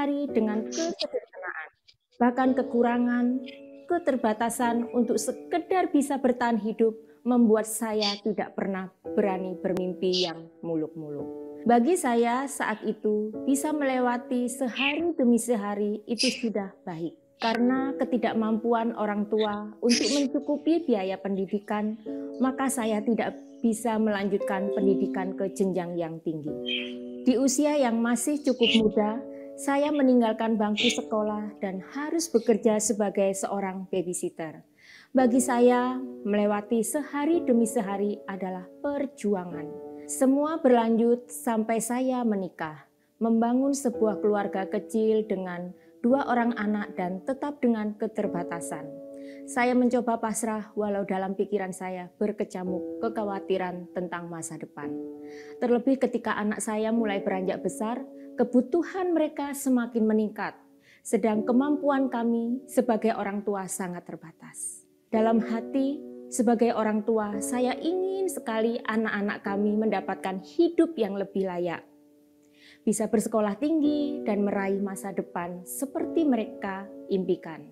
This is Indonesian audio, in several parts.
sehari-hari dengan kesederhanaan, bahkan kekurangan, keterbatasan untuk sekedar bisa bertahan hidup membuat saya tidak pernah berani bermimpi yang muluk-muluk. Bagi saya saat itu bisa melewati sehari demi sehari itu sudah baik. Karena ketidakmampuan orang tua untuk mencukupi biaya pendidikan, maka saya tidak bisa melanjutkan pendidikan ke jenjang yang tinggi. Di usia yang masih cukup muda, saya meninggalkan bangku sekolah dan harus bekerja sebagai seorang babysitter. Bagi saya, melewati sehari demi sehari adalah perjuangan. Semua berlanjut sampai saya menikah, membangun sebuah keluarga kecil dengan 2 orang anak dan tetap dengan keterbatasan. Saya mencoba pasrah walau dalam pikiran saya berkecamuk kekhawatiran tentang masa depan. Terlebih ketika anak saya mulai beranjak besar, kebutuhan mereka semakin meningkat, sedang kemampuan kami sebagai orang tua sangat terbatas. Dalam hati, sebagai orang tua, saya ingin sekali anak-anak kami mendapatkan hidup yang lebih layak, bisa bersekolah tinggi dan meraih masa depan seperti mereka impikan.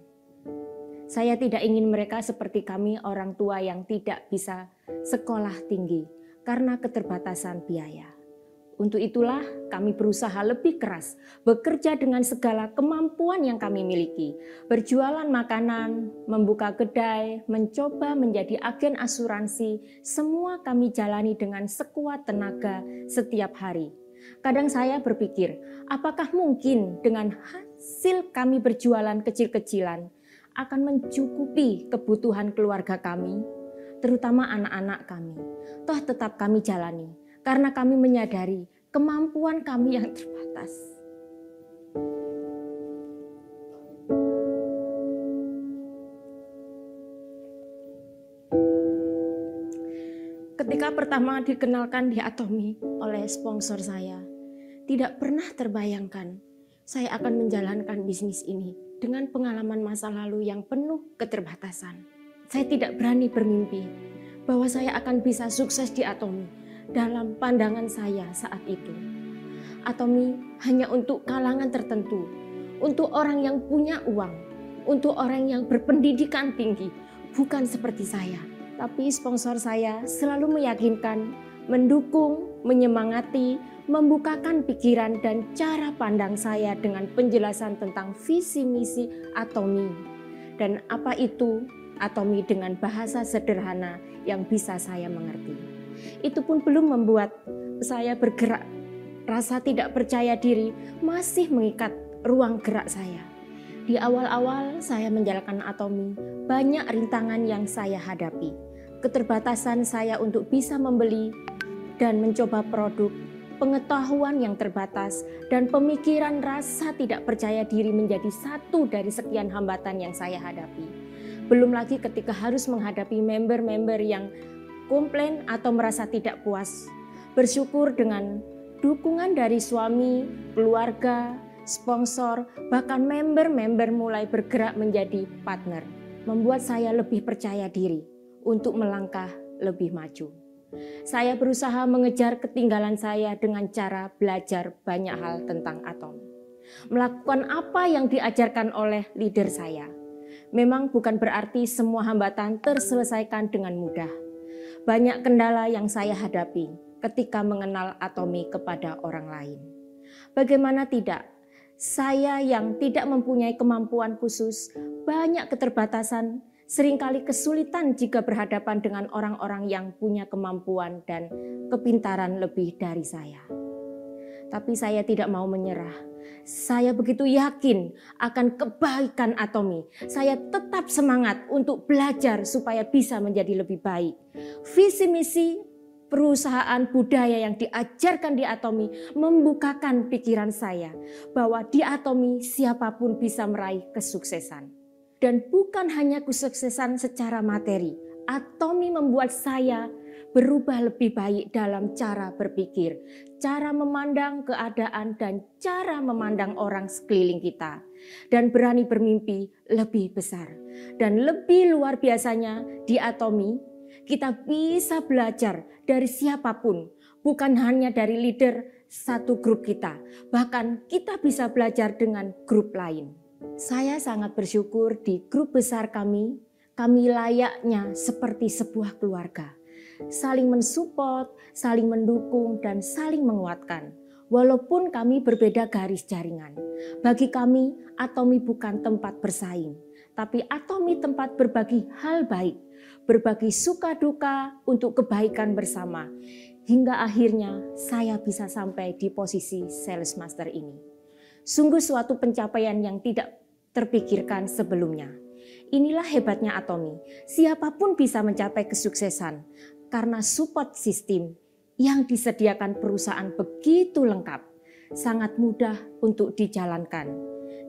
Saya tidak ingin mereka seperti kami orang tua yang tidak bisa sekolah tinggi karena keterbatasan biaya. Untuk itulah kami berusaha lebih keras, bekerja dengan segala kemampuan yang kami miliki, berjualan makanan, membuka kedai, mencoba menjadi agen asuransi, semua kami jalani dengan sekuat tenaga setiap hari. Kadang saya berpikir, apakah mungkin dengan hasil kami berjualan kecil-kecilan akan mencukupi kebutuhan keluarga kami, terutama anak-anak kami. Toh tetap kami jalani, karena kami menyadari kemampuan kami yang terbatas. Ketika pertama dikenalkan di Atomi oleh sponsor saya, tidak pernah terbayangkan saya akan menjalankan bisnis ini dengan pengalaman masa lalu yang penuh keterbatasan. Saya tidak berani bermimpi bahwa saya akan bisa sukses di Atomi dalam pandangan saya saat itu. Atomi hanya untuk kalangan tertentu, untuk orang yang punya uang, untuk orang yang berpendidikan tinggi, bukan seperti saya. Tapi sponsor saya selalu meyakinkan, mendukung, menyemangati, membukakan pikiran dan cara pandang saya dengan penjelasan tentang visi misi Atomi. Dan apa itu Atomi dengan bahasa sederhana yang bisa saya mengerti. Itu pun belum membuat saya bergerak. Rasa tidak percaya diri masih mengikat ruang gerak saya. Di awal-awal saya menjalankan Atomi, banyak rintangan yang saya hadapi. Keterbatasan saya untuk bisa membeli dan mencoba produk, pengetahuan yang terbatas, dan pemikiran rasa tidak percaya diri menjadi satu dari sekian hambatan yang saya hadapi. Belum lagi ketika harus menghadapi member-member yang komplain atau merasa tidak puas. Bersyukur dengan dukungan dari suami, keluarga, sponsor, bahkan member-member mulai bergerak menjadi partner, membuat saya lebih percaya diri untuk melangkah lebih maju. Saya berusaha mengejar ketinggalan saya dengan cara belajar banyak hal tentang Atom. Melakukan apa yang diajarkan oleh leader saya. Memang bukan berarti semua hambatan terselesaikan dengan mudah. Banyak kendala yang saya hadapi ketika mengenal Atomi kepada orang lain. Bagaimana tidak? Saya yang tidak mempunyai kemampuan khusus, banyak keterbatasan, seringkali kesulitan jika berhadapan dengan orang-orang yang punya kemampuan dan kepintaran lebih dari saya. Tapi saya tidak mau menyerah. Saya begitu yakin akan kebaikan Atomi. Saya tetap semangat untuk belajar supaya bisa menjadi lebih baik. Visi misi perusahaan budaya yang diajarkan di Atomi membukakan pikiran saya bahwa di Atomi siapapun bisa meraih kesuksesan. Dan bukan hanya kesuksesan secara materi, Atomi membuat saya berubah lebih baik dalam cara berpikir, cara memandang keadaan dan cara memandang orang sekeliling kita. Dan berani bermimpi lebih besar. Dan lebih luar biasanya di Atomi, kita bisa belajar dari siapapun, bukan hanya dari leader satu grup kita. Bahkan kita bisa belajar dengan grup lain. Saya sangat bersyukur di grup besar kami layaknya seperti sebuah keluarga. Saling mensupport, saling mendukung, dan saling menguatkan. Walaupun kami berbeda garis jaringan. Bagi kami, Atomi bukan tempat bersaing, tapi Atomi tempat berbagi hal baik, berbagi suka duka untuk kebaikan bersama. Hingga akhirnya saya bisa sampai di posisi sales master ini. Sungguh suatu pencapaian yang tidak terpikirkan sebelumnya. Inilah hebatnya Atomi, siapapun bisa mencapai kesuksesan karena support sistem yang disediakan perusahaan begitu lengkap, sangat mudah untuk dijalankan.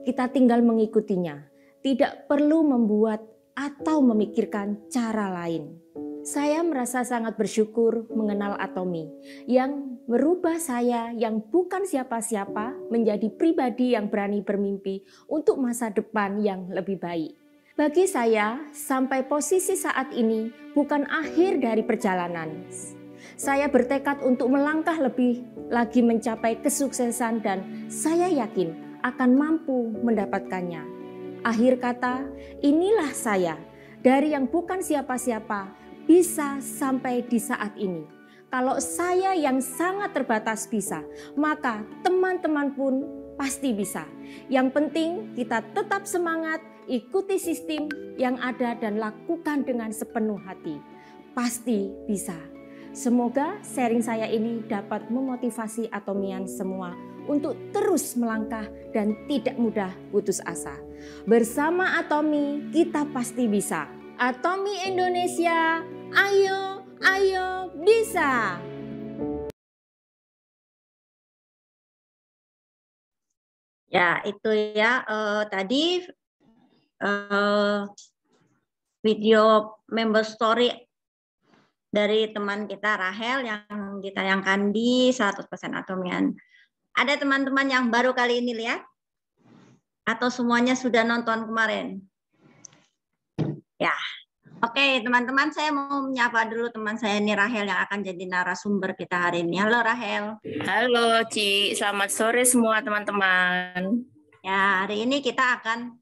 Kita tinggal mengikutinya, tidak perlu membuat atau memikirkan cara lain. Saya merasa sangat bersyukur mengenal Atomi yang merubah saya yang bukan siapa-siapa menjadi pribadi yang berani bermimpi untuk masa depan yang lebih baik. Bagi saya, sampai posisi saat ini bukan akhir dari perjalanan. Saya bertekad untuk melangkah lebih lagi mencapai kesuksesan dan saya yakin akan mampu mendapatkannya. Akhir kata, inilah saya dari yang bukan siapa-siapa bisa sampai di saat ini. Kalau saya yang sangat terbatas bisa, maka teman-teman pun pasti bisa. Yang penting kita tetap semangat, ikuti sistem yang ada dan lakukan dengan sepenuh hati. Pasti bisa. Semoga sharing saya ini dapat memotivasi Atomian semua untuk terus melangkah dan tidak mudah putus asa. Bersama Atomi kita pasti bisa. Atomi Indonesia, ayo, ayo bisa. Ya, itu ya tadi video member story dari teman kita Rahel yang ditayangkan di 100% Atomian. Ada teman-teman yang baru kali ini lihat? Atau semuanya sudah nonton kemarin? Ya, oke teman-teman, saya mau menyapa dulu teman saya ini Rahel yang akan jadi narasumber kita hari ini. Halo Rahel. Halo Ci, selamat sore semua teman-teman. Ya, hari ini kita akan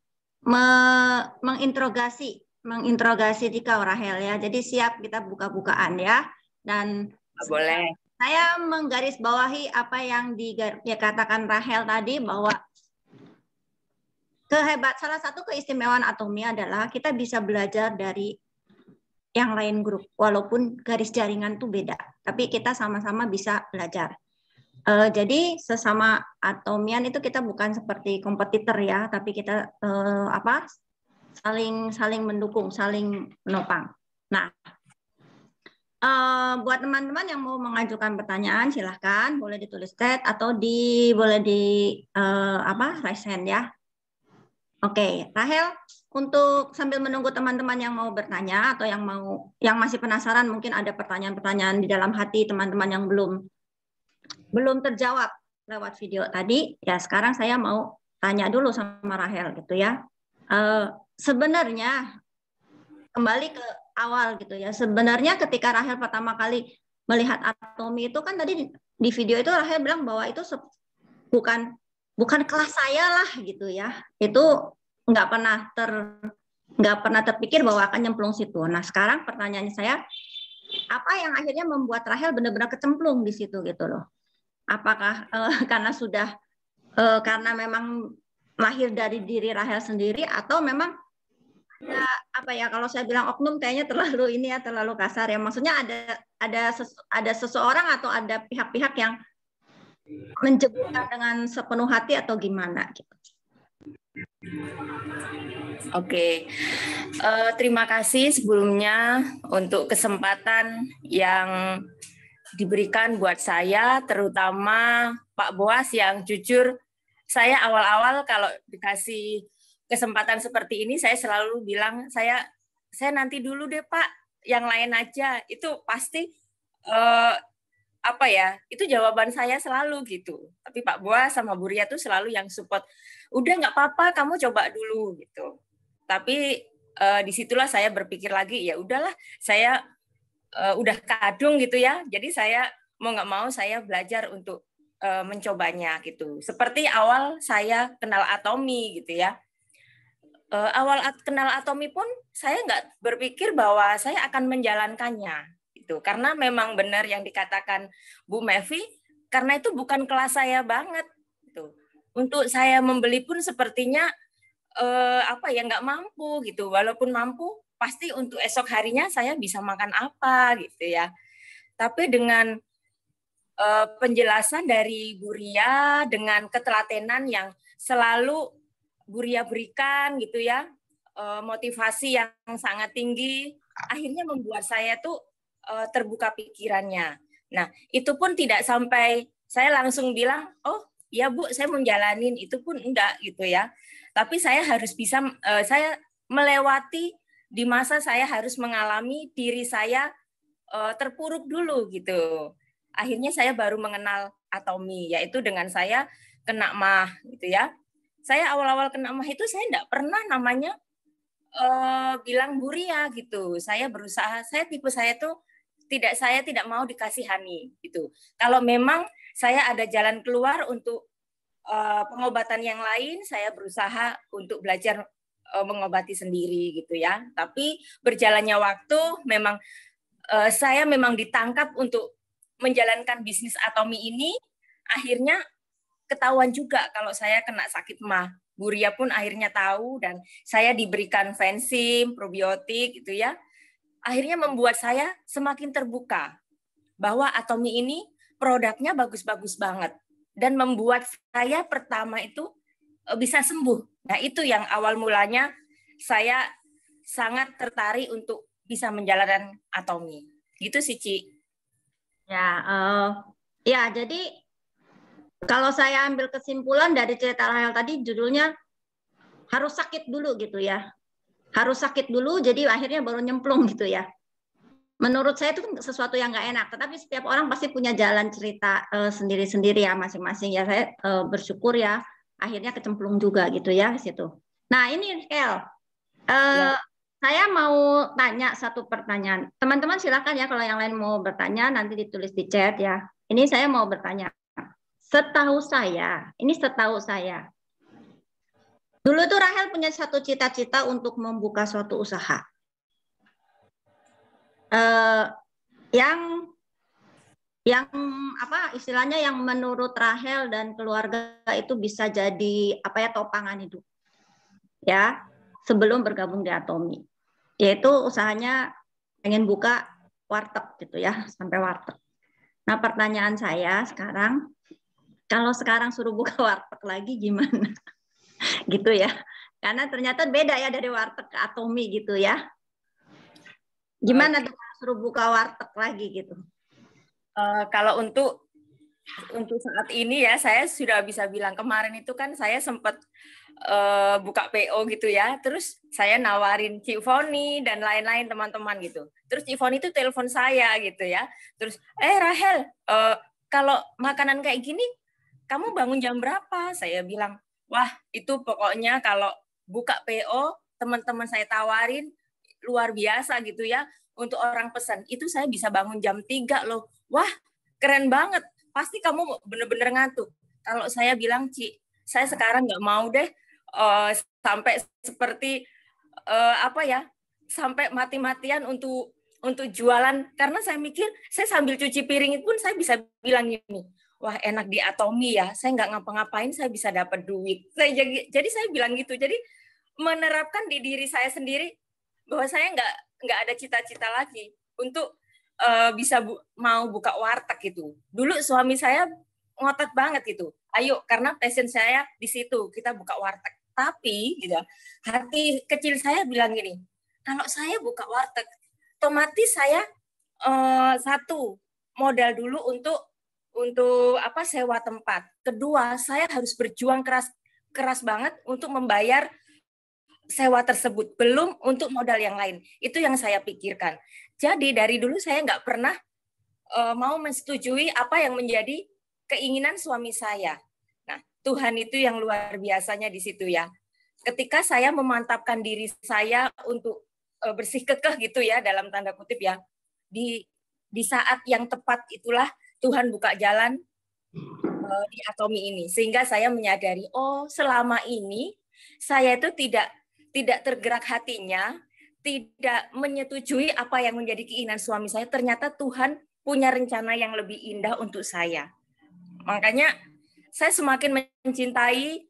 menginterogasi Tika Rahel ya. Jadi siap kita buka-bukaan ya. Dan boleh. Saya menggarisbawahi apa yang dikatakan Rahel tadi bahwa salah satu keistimewaan Atomi adalah kita bisa belajar dari yang lain grup walaupun garis jaringan itu beda, tapi kita sama-sama bisa belajar. Jadi sesama Atomian itu kita bukan seperti kompetitor ya, tapi kita saling mendukung, saling menopang. Nah, buat teman-teman yang mau mengajukan pertanyaan silahkan boleh ditulis chat atau boleh di raise hand ya. Oke, Rahel, untuk sambil menunggu teman-teman yang mau bertanya atau yang masih penasaran, mungkin ada pertanyaan-pertanyaan di dalam hati teman-teman yang belum terjawab lewat video tadi, ya sekarang saya mau tanya dulu sama Rahel gitu ya. Sebenarnya kembali ke awal gitu ya. Sebenarnya ketika Rahel pertama kali melihat Atomi itu kan tadi di video itu Rahel bilang bahwa itu bukan kelas saya lah gitu ya. Itu nggak pernah terpikir bahwa akan nyemplung situ. Nah sekarang pertanyaannya saya, apa yang akhirnya membuat Rahel benar-benar kecemplung di situ gitu loh? Apakah karena memang lahir dari diri Rahel sendiri atau memang kalau saya bilang oknum kayaknya terlalu kasar ya. Maksudnya ada seseorang atau ada pihak-pihak yang menjeburkan dengan sepenuh hati atau gimana gitu. Oke, terima kasih sebelumnya untuk kesempatan yang diberikan buat saya, terutama Pak Boas yang jujur saya awal-awal kalau dikasih kesempatan seperti ini saya selalu bilang saya nanti dulu deh Pak, yang lain aja. Itu pasti itu jawaban saya selalu gitu. Tapi Pak Boas sama Bu Ria tuh selalu yang support. Udah nggak apa-apa, kamu coba dulu gitu. Tapi disitulah saya berpikir lagi, ya udahlah, saya udah kadung gitu ya. Jadi saya mau nggak mau saya belajar untuk mencobanya gitu. Seperti awal saya kenal Atomi gitu ya. Awal kenal Atomi pun saya nggak berpikir bahwa saya akan menjalankannya gitu. Karena memang benar yang dikatakan Bu Mevi, karena itu bukan kelas saya banget gitu. Untuk saya membeli pun sepertinya nggak mampu gitu. Walaupun mampu, pasti untuk esok harinya saya bisa makan apa gitu ya. Tapi dengan penjelasan dari Bu Ria, dengan ketelatenan yang selalu Bu Ria berikan gitu ya, motivasi yang sangat tinggi, akhirnya membuat saya tuh terbuka pikirannya. Nah, itu pun tidak sampai saya langsung bilang, oh ya Bu, saya menjalanin, itu pun enggak gitu ya. Tapi saya harus bisa, saya melewati di masa saya harus mengalami diri saya terpuruk dulu gitu. Akhirnya saya baru mengenal Atomi, yaitu dengan saya kena MAH gitu ya. Saya awal-awal kena MAH itu saya enggak pernah namanya bilang Bu Ria gitu. Saya berusaha, saya tidak mau dikasihani gitu. Kalau memang saya ada jalan keluar untuk pengobatan yang lain, saya berusaha untuk belajar mengobati sendiri gitu ya. Tapi berjalannya waktu memang saya memang ditangkap untuk menjalankan bisnis Atomi ini, akhirnya ketahuan juga kalau saya kena sakit MAH. Bu Ria pun akhirnya tahu dan saya diberikan fensim, probiotik gitu ya. Akhirnya membuat saya semakin terbuka bahwa Atomi ini produknya bagus-bagus banget dan membuat saya pertama itu bisa sembuh. Nah, itu yang awal mulanya saya sangat tertarik untuk bisa menjalankan Atomi. Gitu sih, Ci. Ya, jadi kalau saya ambil kesimpulan dari cerita Rahel tadi, judulnya harus sakit dulu gitu ya. Harus sakit dulu, jadi akhirnya baru nyemplung gitu ya. Menurut saya itu sesuatu yang nggak enak, tetapi setiap orang pasti punya jalan cerita sendiri-sendiri ya masing-masing ya. Saya bersyukur ya akhirnya kecemplung juga gitu ya di situ. Nah ini El, saya mau tanya satu pertanyaan. Teman-teman silakan ya kalau yang lain mau bertanya nanti ditulis di chat ya. Ini saya mau bertanya. Setahu saya, dulu tuh Rahel punya satu cita-cita untuk membuka suatu usaha. Yang apa istilahnya yang menurut Rahel dan keluarga itu bisa jadi topangan hidup. Ya, sebelum bergabung di Atomi. Yaitu usahanya pengen buka warteg gitu ya, sampai warteg. Nah, pertanyaan saya sekarang, kalau sekarang suruh buka warteg lagi gimana? Gitu ya. Karena ternyata beda ya dari warteg ke Atomi gitu ya. Gimana tuh suruh buka warteg lagi gitu? Kalau untuk saat ini ya, saya sudah bisa bilang kemarin itu kan saya sempat buka PO gitu ya. Terus saya nawarin Cik Foni dan lain-lain teman-teman gitu. Terus Cik Foni itu telepon saya gitu ya. Terus, Rahel, kalau makanan kayak gini, kamu bangun jam berapa? Saya bilang, wah itu pokoknya kalau buka PO, teman-teman saya tawarin, luar biasa gitu ya. Untuk orang pesan, itu saya bisa bangun jam 3 loh. Wah, keren banget. Pasti kamu bener-bener ngantuk. Kalau saya bilang, Ci, saya sekarang nggak mau deh sampai seperti sampai mati-matian untuk jualan. Karena saya mikir, saya sambil cuci piring pun saya bisa bilang gini, wah enak di Atomi ya, saya nggak ngapa-ngapain, saya bisa dapat duit. Jadi saya bilang gitu. Jadi menerapkan di diri saya sendiri bahwa saya nggak ada cita-cita lagi untuk bisa mau buka warteg itu. Dulu suami saya ngotot banget itu. Ayo, karena passion saya di situ, kita buka warteg. Tapi gitu, hati kecil saya bilang gini, kalau saya buka warteg, otomatis saya satu modal dulu untuk sewa tempat. Kedua, saya harus berjuang keras banget untuk membayar sewa tersebut, belum untuk modal yang lain. Itu yang saya pikirkan. Jadi dari dulu saya nggak pernah mau menyetujui apa yang menjadi keinginan suami saya. Nah, Tuhan itu yang luar biasanya di situ ya. Ketika saya memantapkan diri saya untuk bersih kekeh gitu ya, dalam tanda kutip ya, di saat yang tepat itulah Tuhan buka jalan di Atomi ini, sehingga saya menyadari, oh selama ini saya itu tidak tergerak hatinya, tidak menyetujui apa yang menjadi keinginan suami saya. Ternyata Tuhan punya rencana yang lebih indah untuk saya. Makanya saya semakin mencintai,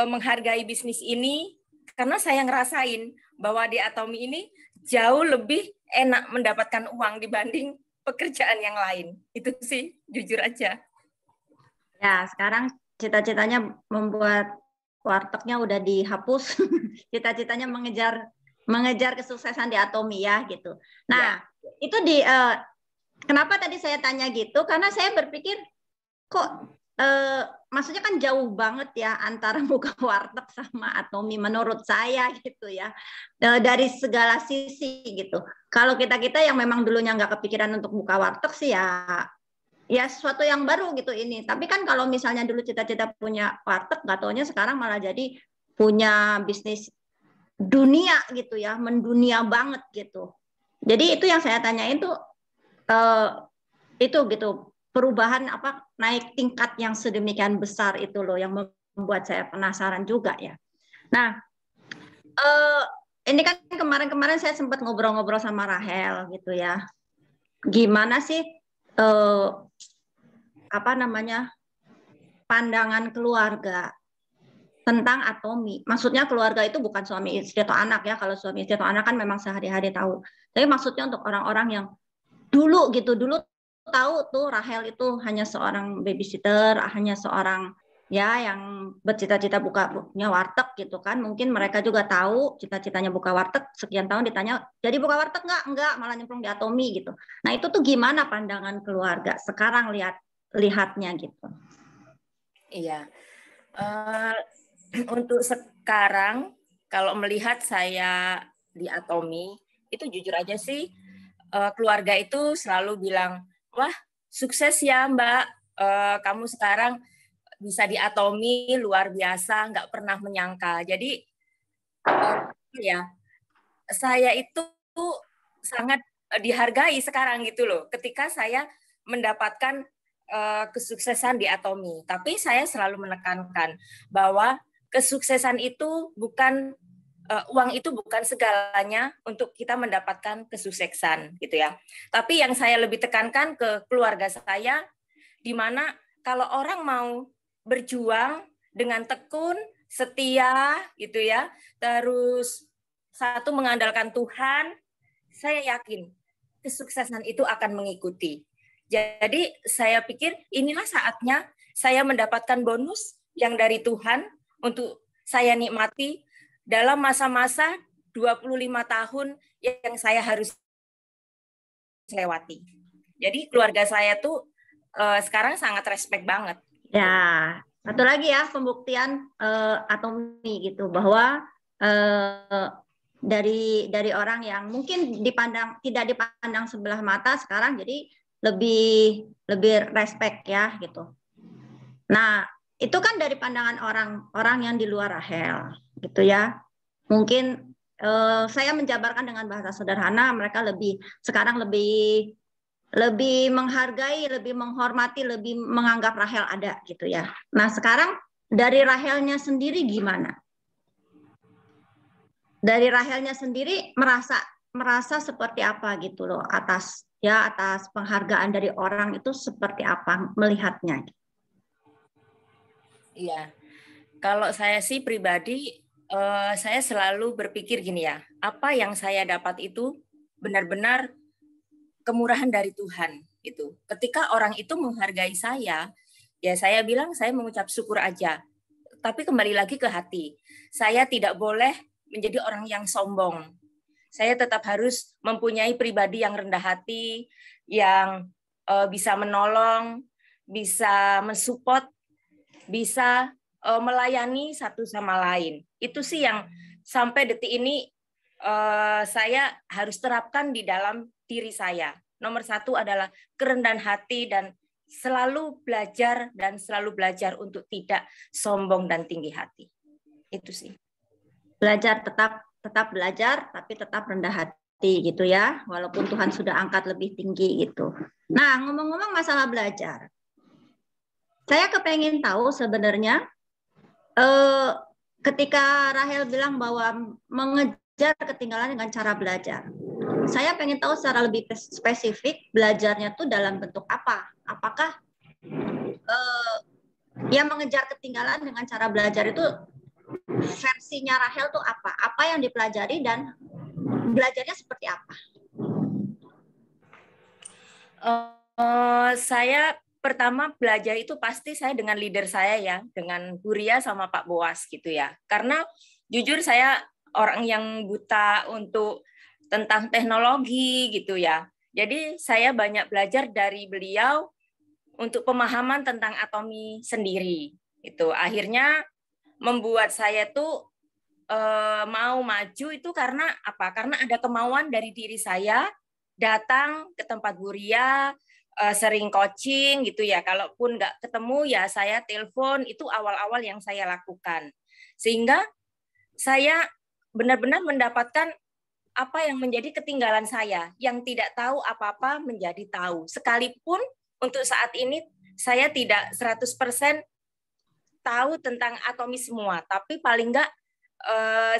menghargai bisnis ini, karena saya ngerasain bahwa di Atomi ini jauh lebih enak mendapatkan uang dibanding pekerjaan yang lain. Itu sih, jujur aja. Ya, sekarang cita-citanya membuat wartegnya udah dihapus. Cita-citanya mengejar kesuksesan di Atomi ya gitu. Nah, itu kenapa tadi saya tanya gitu? Karena saya berpikir kok maksudnya kan jauh banget ya antara buka warteg sama Atomi menurut saya gitu ya. Dari segala sisi gitu. Kalau kita yang memang dulunya nggak kepikiran untuk buka warteg sih ya sesuatu yang baru gitu ini. Tapi kan kalau misalnya dulu cita-cita punya warteg, nggak taunya sekarang malah jadi punya bisnis dunia gitu ya, mendunia banget gitu. Jadi itu yang saya tanyain tuh itu gitu, perubahan apa naik tingkat yang sedemikian besar itu loh yang membuat saya penasaran juga ya. Nah, ini kan kemarin-kemarin saya sempat ngobrol-ngobrol sama Rahel gitu ya. Gimana sih pandangan keluarga tentang Atomi. Maksudnya keluarga itu bukan suami istri atau anak ya. Kalau suami istri atau anak kan memang sehari-hari tahu. Tapi maksudnya untuk orang-orang yang dulu tahu tuh Rahel itu hanya seorang babysitter, hanya seorang ya yang bercita-cita punya warteg gitu kan. Mungkin mereka juga tahu cita-citanya buka warteg, sekian tahun ditanya, jadi buka warteg enggak, malah nyemplung di Atomi gitu. Nah, itu tuh gimana pandangan keluarga sekarang lihatnya gitu. Iya. Untuk sekarang kalau melihat saya di Atomi, itu jujur aja sih keluarga itu selalu bilang, wah sukses ya Mbak, kamu sekarang bisa di Atomi, luar biasa, nggak pernah menyangka. Jadi ya saya itu sangat dihargai sekarang gitu loh, ketika saya mendapatkan kesuksesan di Atomi. Tapi saya selalu menekankan bahwa kesuksesan itu bukan uang itu bukan segalanya untuk kita mendapatkan kesuksesan gitu ya. Tapi yang saya lebih tekankan ke keluarga saya, di mana kalau orang mau berjuang dengan tekun, setia gitu ya, terus satu mengandalkan Tuhan, saya yakin kesuksesan itu akan mengikuti. Jadi saya pikir inilah saatnya saya mendapatkan bonus yang dari Tuhan untuk saya nikmati dalam masa-masa 25 tahun yang saya harus lewati. Jadi keluarga saya tuh sekarang sangat respect banget. Ya, satu lagi ya pembuktian Atomi gitu bahwa dari orang yang mungkin tidak dipandang sebelah mata sekarang jadi lebih respect ya gitu. Nah, itu kan dari pandangan orang yang di luar Rahel gitu ya. Mungkin saya menjabarkan dengan bahasa sederhana, mereka sekarang lebih menghargai, lebih menghormati, lebih menganggap Rahel ada gitu ya. Nah, sekarang dari Rahelnya sendiri gimana? Dari Rahelnya sendiri merasa seperti apa gitu loh atas penghargaan dari orang itu seperti apa melihatnya? Iya, kalau saya sih pribadi, saya selalu berpikir gini ya, apa yang saya dapat itu benar-benar kemurahan dari Tuhan itu. Ketika orang itu menghargai saya, ya saya bilang saya mengucap syukur aja. Tapi kembali lagi ke hati, saya tidak boleh menjadi orang yang sombong. Saya tetap harus mempunyai pribadi yang rendah hati, yang bisa menolong, bisa mensupport, bisa melayani satu sama lain. Itu sih yang sampai detik ini saya harus terapkan di dalam diri saya. Nomor satu adalah kerendahan hati dan selalu belajar untuk tidak sombong dan tinggi hati. Itu sih. Belajar tetap belajar tapi tetap rendah hati gitu ya, walaupun Tuhan sudah angkat lebih tinggi gitu. Nah, ngomong-ngomong masalah belajar. Saya kepengen tahu sebenarnya ketika Rahel bilang bahwa mengejar ketinggalan dengan cara belajar. Saya pengen tahu secara lebih spesifik belajarnya tuh dalam bentuk apa? Apakah yang mengejar ketinggalan dengan cara belajar itu versinya Rahel tuh apa? Apa yang dipelajari dan belajarnya seperti apa? Saya pertama belajar itu pasti saya dengan leader saya ya, dengan Bu Ria sama Pak Boas gitu ya. Karena jujur saya orang yang buta untuk tentang teknologi gitu ya. Jadi saya banyak belajar dari beliau untuk pemahaman tentang atomi sendiri. Itu akhirnya membuat saya tuh mau maju itu karena apa? Karena ada kemauan dari diri saya datang ke tempat Bu Ria, sering coaching gitu ya. Kalaupun nggak ketemu ya saya telepon, itu awal-awal yang saya lakukan. Sehingga saya benar-benar mendapatkan apa yang menjadi ketinggalan saya, yang tidak tahu apa-apa menjadi tahu. Sekalipun untuk saat ini saya tidak 100% tahu tentang atomi semua, tapi paling nggak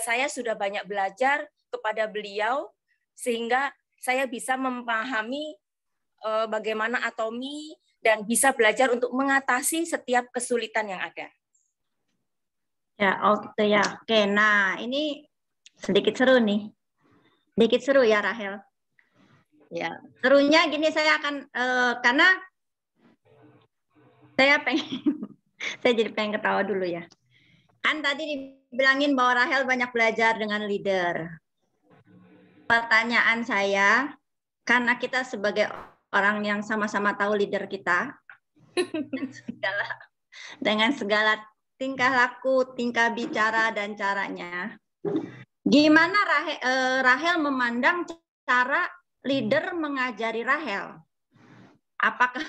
saya sudah banyak belajar kepada beliau sehingga saya bisa memahami bagaimana atomi dan bisa belajar untuk mengatasi setiap kesulitan yang ada. Ya, oh gitu ya. Oke, nah ini sedikit seru nih. Sedikit seru ya Rahel. Ya. Serunya gini, saya akan karena saya pengen saya jadi pengen ketawa dulu ya. Kan tadi dibilangin bahwa Rahel banyak belajar dengan leader. Pertanyaan saya, karena kita sebagai orang yang sama-sama tahu leader kita, dengan segala tingkah laku, tingkah bicara, dan caranya, gimana Rahel memandang cara leader mengajari Rahel? Apakah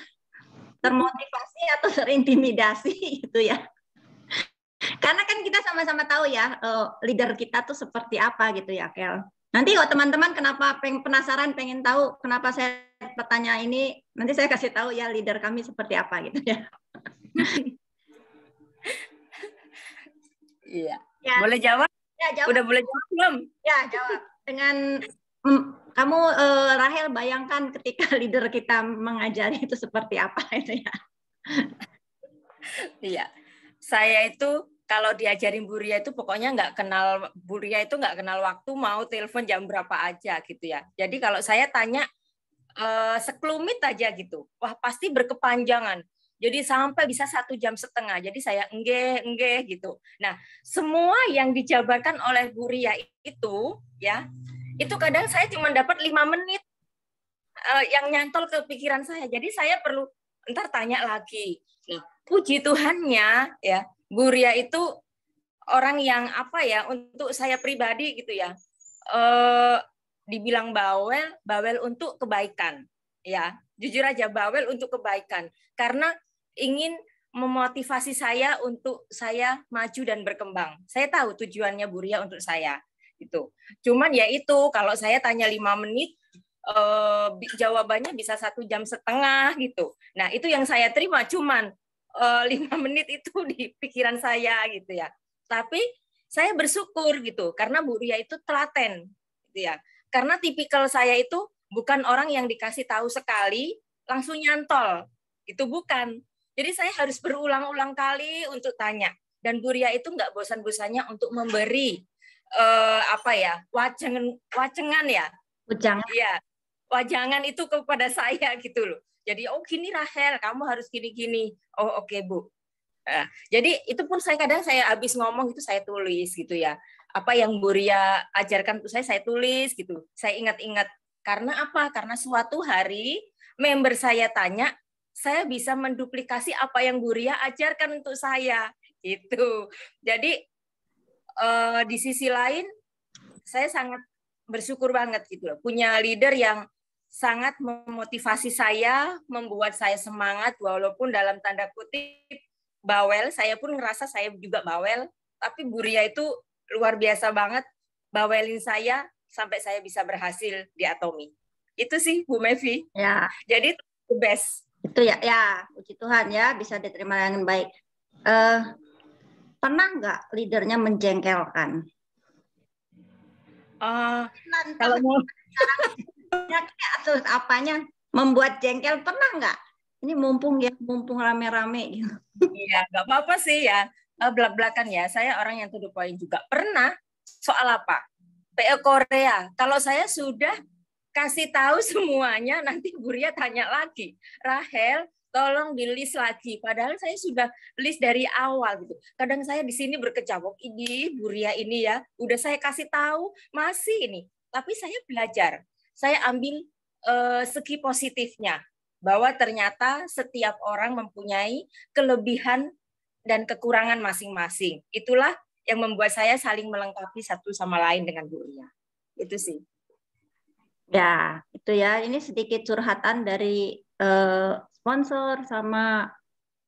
termotivasi atau terintimidasi gitu ya? Karena kan kita sama-sama tahu ya leader kita tuh seperti apa gitu ya, Kel. Nanti kalau teman-teman kenapa penasaran pengen tahu kenapa saya bertanya ini, nanti saya kasih tahu ya leader kami seperti apa gitu ya. Iya. Ya. Boleh jawab? Ya, jawab. Udah boleh jawab belum? Ya, jawab. Dengan kamu Rahel bayangkan ketika leader kita mengajari itu seperti apa itu ya. Iya. Saya itu kalau diajarin Bu Ria itu pokoknya nggak kenal, Bu Ria itu nggak kenal waktu, mau telepon jam berapa aja gitu ya. Jadi kalau saya tanya sekelumit aja gitu, wah pasti berkepanjangan. Jadi sampai bisa 1,5 jam. Jadi saya enggak gitu. Nah, semua yang dijabarkan oleh Bu Ria itu ya, itu kadang saya cuma dapat 5 menit yang nyantol ke pikiran saya. Jadi saya perlu ntar tanya lagi. Nah, puji Tuhannya ya, Bu Ria itu orang yang apa ya, untuk saya pribadi gitu ya, dibilang bawel untuk kebaikan ya, jujur aja bawel untuk kebaikan, karena ingin memotivasi saya untuk saya maju dan berkembang. Saya tahu tujuannya Bu Ria untuk saya itu. Cuman ya itu, kalau saya tanya 5 menit jawabannya bisa 1,5 jam gitu. Nah, itu yang saya terima, cuman 5 menit itu di pikiran saya gitu ya. Tapi saya bersyukur gitu karena Bu Ria itu telaten gitu ya. Karena tipikal saya itu bukan orang yang dikasih tahu sekali langsung nyantol. Itu bukan. Jadi saya harus berulang-ulang kali untuk tanya. Dan Bu Ria itu nggak bosan-bosannya untuk memberi wacengan ya. Wajangan. Iya. Wajangan itu kepada saya gitu loh. Jadi gini Rahel, kamu harus gini-gini. Oh oke, Bu. Nah, jadi itu pun kadang saya habis ngomong itu saya tulis gitu ya. Apa yang Bu Ria ajarkan untuk saya tulis gitu. Saya ingat-ingat. Karena apa? Karena suatu hari member saya tanya, saya bisa menduplikasi apa yang Bu Ria ajarkan untuk saya. Gitu. Jadi di sisi lain saya sangat bersyukur banget gitu loh. Punya leader yang sangat memotivasi saya, membuat saya semangat walaupun dalam tanda kutip bawel, saya pun ngerasa saya juga bawel, tapi Bu Ria itu luar biasa banget bawelin saya sampai saya bisa berhasil di Atomi. Itu sih Bu Mevi. Ya. Jadi the best. Itu ya, ya puji Tuhan ya bisa diterima dengan baik. Pernah nggak leadernya menjengkelkan? Kalau mau Atau apanya membuat jengkel pernah nggak? Ini mumpung rame-rame gitu. Iya, nggak apa-apa sih ya. Belak-belakan ya. Saya orang yang to the point juga. Pernah. Soal apa? PO Korea. Kalau saya sudah kasih tahu semuanya, nanti Bu Ria tanya lagi. Rahel, tolong di list lagi. Padahal saya sudah list dari awal gitu. Kadang saya di sini berkecamuk, ini Bu Ria ini ya, udah saya kasih tahu, masih ini. Tapi saya belajar. Saya ambil segi positifnya. Bahwa ternyata setiap orang mempunyai kelebihan dan kekurangan masing-masing. Itulah yang membuat saya saling melengkapi satu sama lain dengan Bu Ria. Itu sih. Ya, itu ya. Ini sedikit curhatan dari sponsor sama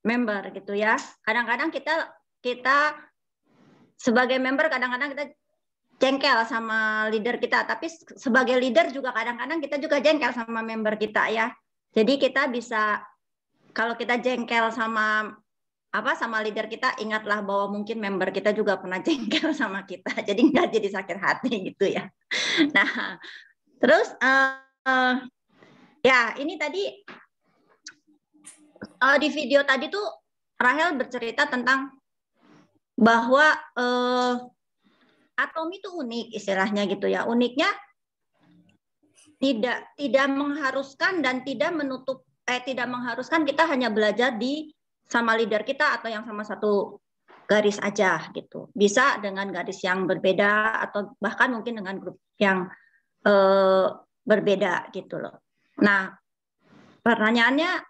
member gitu ya. Kadang-kadang kita sebagai member kadang-kadang kita jengkel sama leader kita, tapi sebagai leader juga kadang-kadang kita juga jengkel sama member kita ya. Jadi kita bisa, kalau kita jengkel sama leader kita, ingatlah bahwa mungkin member kita juga pernah jengkel sama kita. Jadi nggak jadi sakit hati gitu ya. Nah, terus ya ini tadi di video tadi tuh Rahel bercerita tentang bahwa Atomi itu unik istilahnya gitu ya. Uniknya tidak mengharuskan dan tidak mengharuskan kita hanya belajar sama leader kita atau yang sama satu garis aja gitu. Bisa dengan garis yang berbeda atau bahkan mungkin dengan grup yang berbeda gitu loh. Nah, pertanyaannya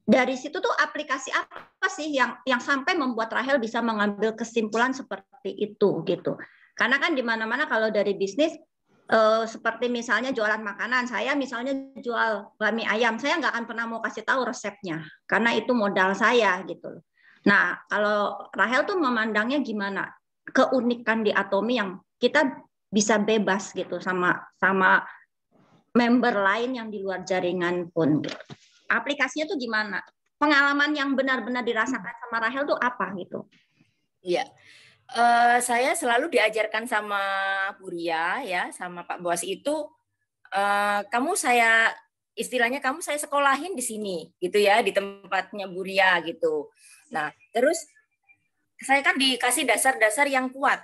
dari situ tuh aplikasi apa sih yang sampai membuat Rahel bisa mengambil kesimpulan seperti itu gitu. Karena kan di mana-mana kalau dari bisnis seperti misalnya jualan makanan, saya misalnya jual bakmi ayam, saya nggak akan pernah mau kasih tahu resepnya karena itu modal saya gitu. Nah, kalau Rahel tuh memandangnya gimana? Keunikan di Atomi yang kita bisa bebas gitu sama member lain yang di luar jaringan pun gitu. Aplikasinya tuh gimana? Pengalaman yang benar-benar dirasakan sama Rahel tuh apa gitu? Iya. Saya selalu diajarkan sama Bu Ria ya, sama Pak Bos itu istilahnya kamu saya sekolahin di sini gitu ya, di tempatnya Bu Ria gitu. Nah, terus saya kan dikasih dasar-dasar yang kuat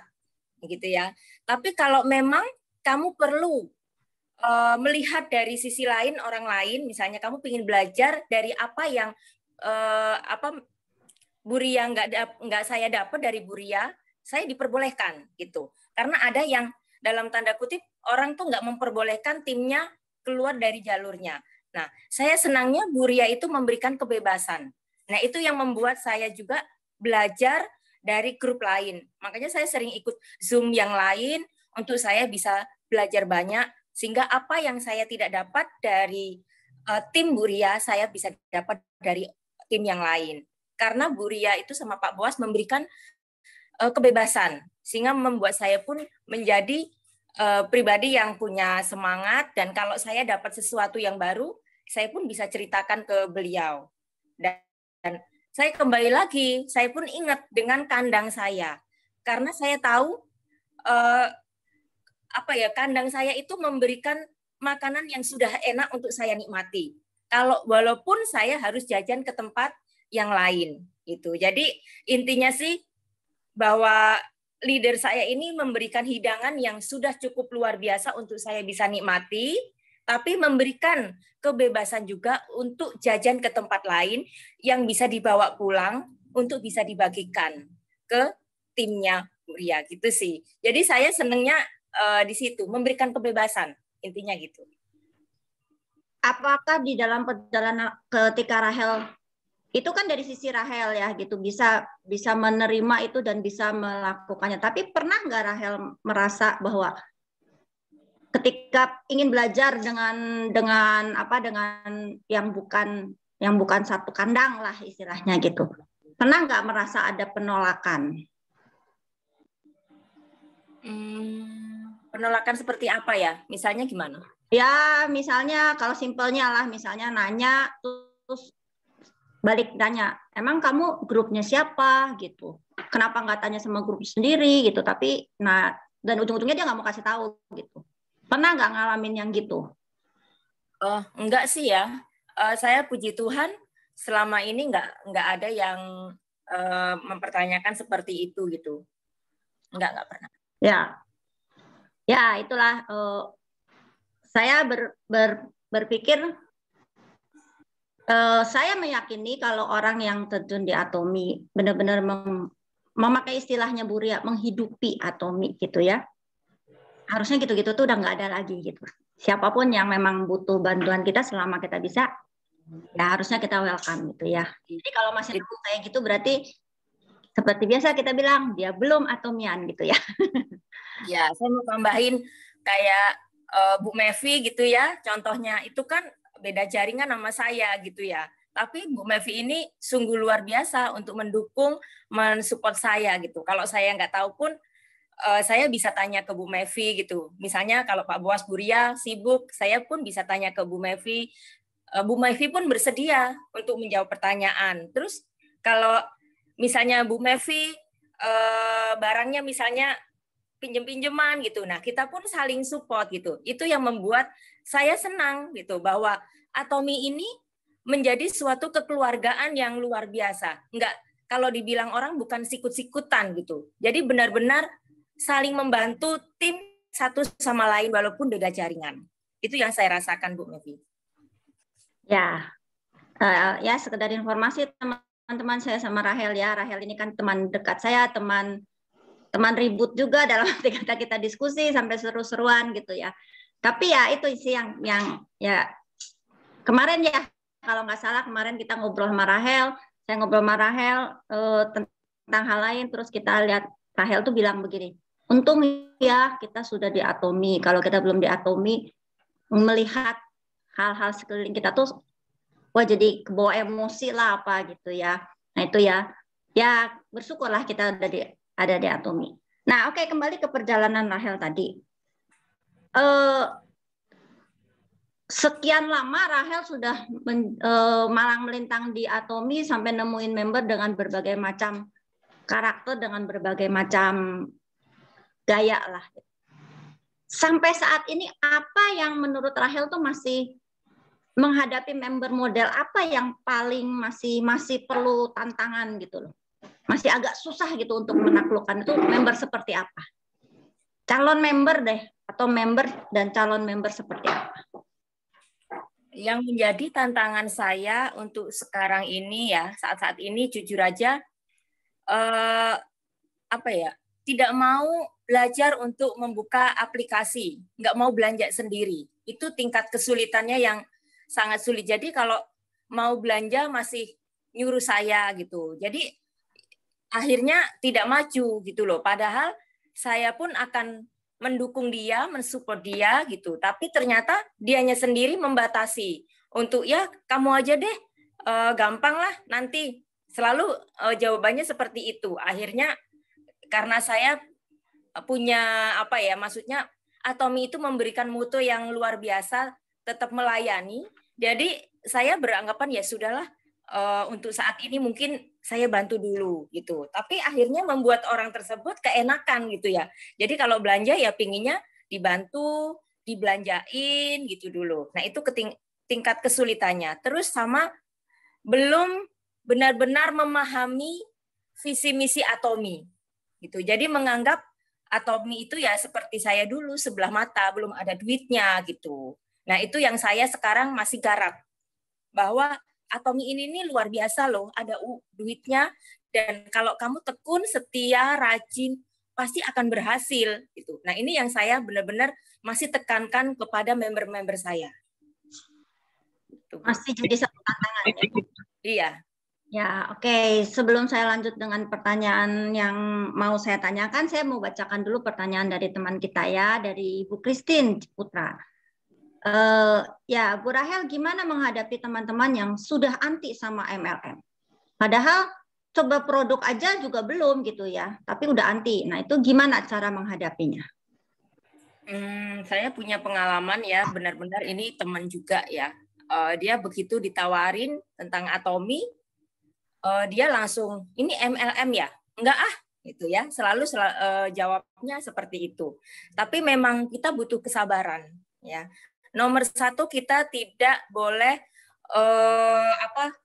gitu ya. Tapi kalau memang kamu perlu melihat dari sisi lain orang lain, misalnya kamu ingin belajar dari apa yang Bu Ria nggak saya dapat dari Bu Ria, saya diperbolehkan gitu. Karena ada yang dalam tanda kutip orang tuh nggak memperbolehkan timnya keluar dari jalurnya. Nah, saya senangnya Bu Ria itu memberikan kebebasan. Nah, itu yang membuat saya juga belajar dari grup lain. Makanya saya sering ikut Zoom yang lain untuk saya bisa belajar banyak, sehingga apa yang saya tidak dapat dari tim Bu Ria, saya bisa dapat dari tim yang lain. Karena Bu Ria itu sama Pak Boas memberikan kebebasan, sehingga membuat saya pun menjadi pribadi yang punya semangat, dan kalau saya dapat sesuatu yang baru, saya pun bisa ceritakan ke beliau. Dan saya kembali lagi, saya pun ingat dengan kandang saya, karena saya tahu kandang saya itu memberikan makanan yang sudah enak untuk saya nikmati. Walaupun saya harus jajan ke tempat yang lain itu. Jadi intinya sih bahwa leader saya ini memberikan hidangan yang sudah cukup luar biasa untuk saya bisa nikmati, tapi memberikan kebebasan juga untuk jajan ke tempat lain yang bisa dibawa pulang untuk bisa dibagikan ke timnya Bu Ria gitu sih. Jadi saya senangnya di situ memberikan kebebasan, intinya gitu. Apakah di dalam perjalanan ketika Rahel itu kan dari sisi Rahel ya gitu bisa menerima itu dan bisa melakukannya. Tapi pernah nggak Rahel merasa bahwa ketika ingin belajar dengan yang bukan satu kandang lah istilahnya gitu, pernah nggak merasa ada penolakan? Penolakan seperti apa ya? Misalnya gimana? Ya misalnya kalau simpelnya lah, misalnya nanya terus balik tanya, emang kamu grupnya siapa gitu? Kenapa nggak tanya sama grup sendiri gitu? Tapi, nah, dan ujung-ujungnya dia nggak mau kasih tahu gitu. Pernah nggak ngalamin yang gitu? Oh, enggak sih ya. Saya puji Tuhan selama ini enggak ada yang mempertanyakan seperti itu gitu. Enggak pernah. Ya itulah. Saya berpikir, saya meyakini kalau orang yang terjun di Atomi benar-benar memakai istilahnya Bu Ria, menghidupi Atomi gitu ya. Harusnya gitu-gitu tuh udah nggak ada lagi gitu. Siapapun yang memang butuh bantuan kita selama kita bisa, ya harusnya kita welcome gitu ya. Jadi kalau masih nunggu kayak gitu berarti seperti biasa kita bilang dia belum atomian gitu ya. Ya, saya mau tambahin kayak Bu Mevi gitu ya. Contohnya itu kan beda jaringan sama saya gitu ya. Tapi Bu Mevi ini sungguh luar biasa untuk mendukung, mensupport saya gitu. Kalau saya nggak tahu pun saya bisa tanya ke Bu Mevi gitu. Misalnya kalau Pak Boas, Bu Ria sibuk, saya pun bisa tanya ke Bu Mevi. Bu Mevi pun bersedia untuk menjawab pertanyaan. Terus kalau misalnya Bu Mevi barangnya misalnya pinjem-pinjeman gitu. Nah, kita pun saling support gitu. Itu yang membuat saya senang gitu bahwa Atomi ini menjadi suatu kekeluargaan yang luar biasa. Enggak, kalau dibilang orang bukan sikut-sikutan gitu. Jadi benar-benar saling membantu tim satu sama lain walaupun beda jaringan. Itu yang saya rasakan Bu Mevi. Ya, ya sekedar informasi teman-teman saya sama Rahel ya. Rahel ini kan teman dekat saya, teman ribut juga dalam arti kata kita diskusi sampai seru-seruan gitu ya. Tapi ya itu sih yang ya kemarin ya kalau nggak salah kemarin kita ngobrol sama Rahel, saya ngobrol sama Rahel tentang hal lain, terus kita lihat Rahel tuh bilang begini, untung ya kita sudah di Atomi. Kalau kita belum di Atomi, melihat hal-hal sekeliling kita tuh, wah jadi kebawa emosi lah apa gitu ya. Nah itu ya bersyukurlah kita ada di Atomi. Nah oke, kembali ke perjalanan Rahel tadi. Sekian lama Rahel sudah malang melintang di Atomi sampai nemuin member dengan berbagai macam karakter, dengan berbagai macam gaya lah. Sampai saat ini apa yang menurut Rahel tuh masih menghadapi member model apa yang paling masih perlu tantangan gitu loh. Masih agak susah gitu untuk menaklukkan itu member seperti apa? Calon member deh, atau member dan calon member seperti apa? Yang menjadi tantangan saya untuk sekarang ini ya, saat-saat ini jujur aja tidak mau belajar untuk membuka aplikasi, nggak mau belanja sendiri. Itu tingkat kesulitannya yang sangat sulit. Jadi kalau mau belanja masih nyuruh saya gitu. Jadi akhirnya tidak maju gitu loh. Padahal saya pun akan mendukung dia, mensupport dia gitu. Tapi ternyata dianya sendiri membatasi untuk ya kamu aja deh, gampang lah nanti. Selalu jawabannya seperti itu. Akhirnya karena saya punya maksudnya Atomi itu memberikan mutu yang luar biasa, tetap melayani. Jadi saya beranggapan ya sudahlah, untuk saat ini mungkin saya bantu dulu gitu. Tapi akhirnya membuat orang tersebut keenakan gitu ya. Jadi kalau belanja ya pinginnya dibantu, dibelanjain gitu dulu. Nah itu tingkat kesulitannya. Terus sama belum benar-benar memahami visi misi Atomi gitu. Jadi menganggap Atomi itu ya seperti saya dulu sebelah mata, belum ada duitnya gitu. Nah itu yang saya sekarang masih garap bahwa Atomi ini luar biasa loh, ada duitnya, dan kalau kamu tekun, setia, rajin, pasti akan berhasil gitu. Nah ini yang saya benar-benar masih tekankan kepada member-member saya. Masih jadi satu tantangan. Iya. Ya, oke. Sebelum saya lanjut dengan pertanyaan yang mau saya tanyakan, saya mau bacakan dulu pertanyaan dari teman kita ya, dari Bu Christine Putra. Ya, Bu Rahel, gimana menghadapi teman-teman yang sudah anti sama MLM? Padahal coba produk aja juga belum gitu ya, tapi udah anti. Nah, itu gimana cara menghadapinya? Saya punya pengalaman ya, benar-benar ini teman juga ya. dia begitu ditawarin tentang Atomi, dia langsung ini MLM ya? Enggak ah, itu ya. Selalu jawabnya seperti itu. Tapi memang kita butuh kesabaran, ya. Nomor satu, kita tidak boleh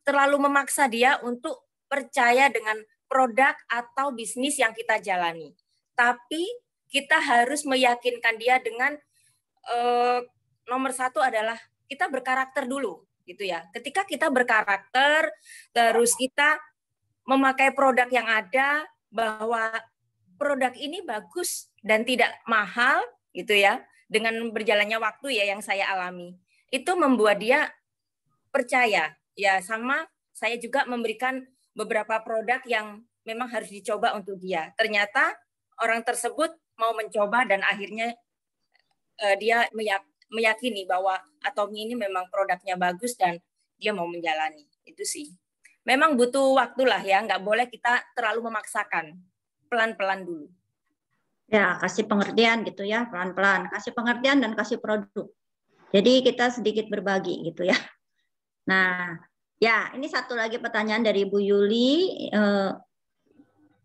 terlalu memaksa dia untuk percaya dengan produk atau bisnis yang kita jalani. Tapi kita harus meyakinkan dia dengan nomor satu adalah kita berkarakter dulu, gitu ya. Ketika kita berkarakter, terus kita memakai produk yang ada, bahwa produk ini bagus dan tidak mahal, gitu ya. Dengan berjalannya waktu ya yang saya alami, itu membuat dia percaya. Ya, sama saya juga memberikan beberapa produk yang memang harus dicoba untuk dia. Ternyata orang tersebut mau mencoba dan akhirnya dia meyakini bahwa Atomi ini memang produknya bagus dan dia mau menjalani. Itu sih. Memang butuh waktu lah ya, nggak boleh kita terlalu memaksakan. Pelan-pelan dulu. Ya, kasih pengertian gitu ya, pelan-pelan. Kasih pengertian dan kasih produk. Jadi kita sedikit berbagi gitu ya. Nah, ya ini satu lagi pertanyaan dari Bu Yuli.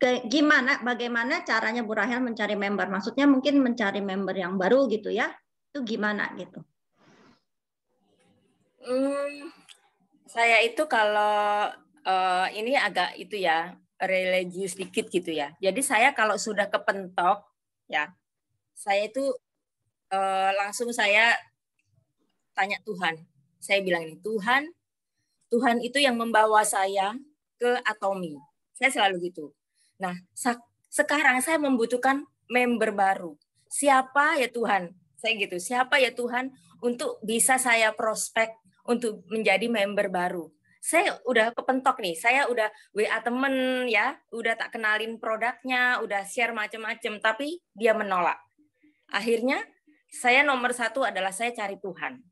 Bagaimana caranya Bu Rahel mencari member? Maksudnya mungkin mencari member yang baru gitu ya. Itu gimana gitu? Saya itu kalau ini agak itu ya, religius dikit gitu ya. Jadi saya kalau sudah kepentok ya, saya itu langsung saya tanya Tuhan. Saya bilang ini, Tuhan itu yang membawa saya ke Atomi. Saya selalu gitu. Nah, sekarang saya membutuhkan member baru. Siapa ya Tuhan? Saya gitu. Siapa ya Tuhan untuk bisa saya prospek untuk menjadi member baru? Saya udah kepentok nih. Saya udah WA temen ya, udah tak kenalin produknya, udah share macam-macam, tapi dia menolak. Akhirnya saya nomor satu adalah saya cari Tuhan.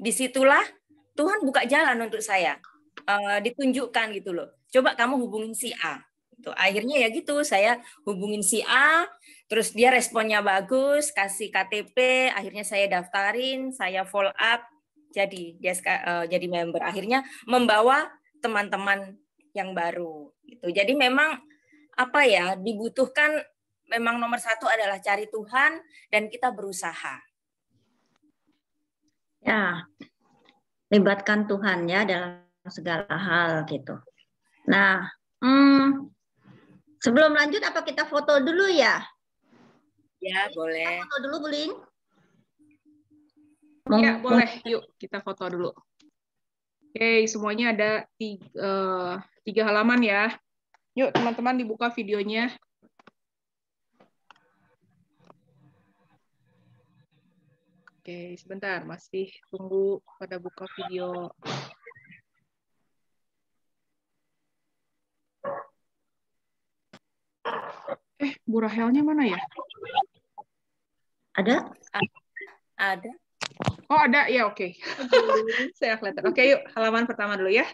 Disitulah Tuhan buka jalan untuk saya, ditunjukkan gitu loh. Coba kamu hubungin si A. Akhirnya ya gitu, saya hubungin si A, terus dia responnya bagus, kasih KTP, akhirnya saya daftarin, saya follow up, jadi dia jadi member. Akhirnya membawa teman-teman yang baru. Gitu. Jadi memang apa ya, dibutuhkan memang nomor satu adalah cari Tuhan dan kita berusaha. Ya, libatkan Tuhan ya dalam segala hal gitu. Nah, sebelum lanjut, apa kita foto dulu ya? Ya, boleh. Kita foto dulu, Bu Ling? Ya, boleh. Yuk, kita foto dulu. Oke, semuanya ada 3 halaman ya. Yuk, teman-teman dibuka videonya. Oke, sebentar. Masih tunggu pada buka video. Bu Rahelnya mana ya? Ada? Ada. Oh, ada. Ya, oke. Saya kelihatan. Oke, yuk. Halaman pertama dulu ya.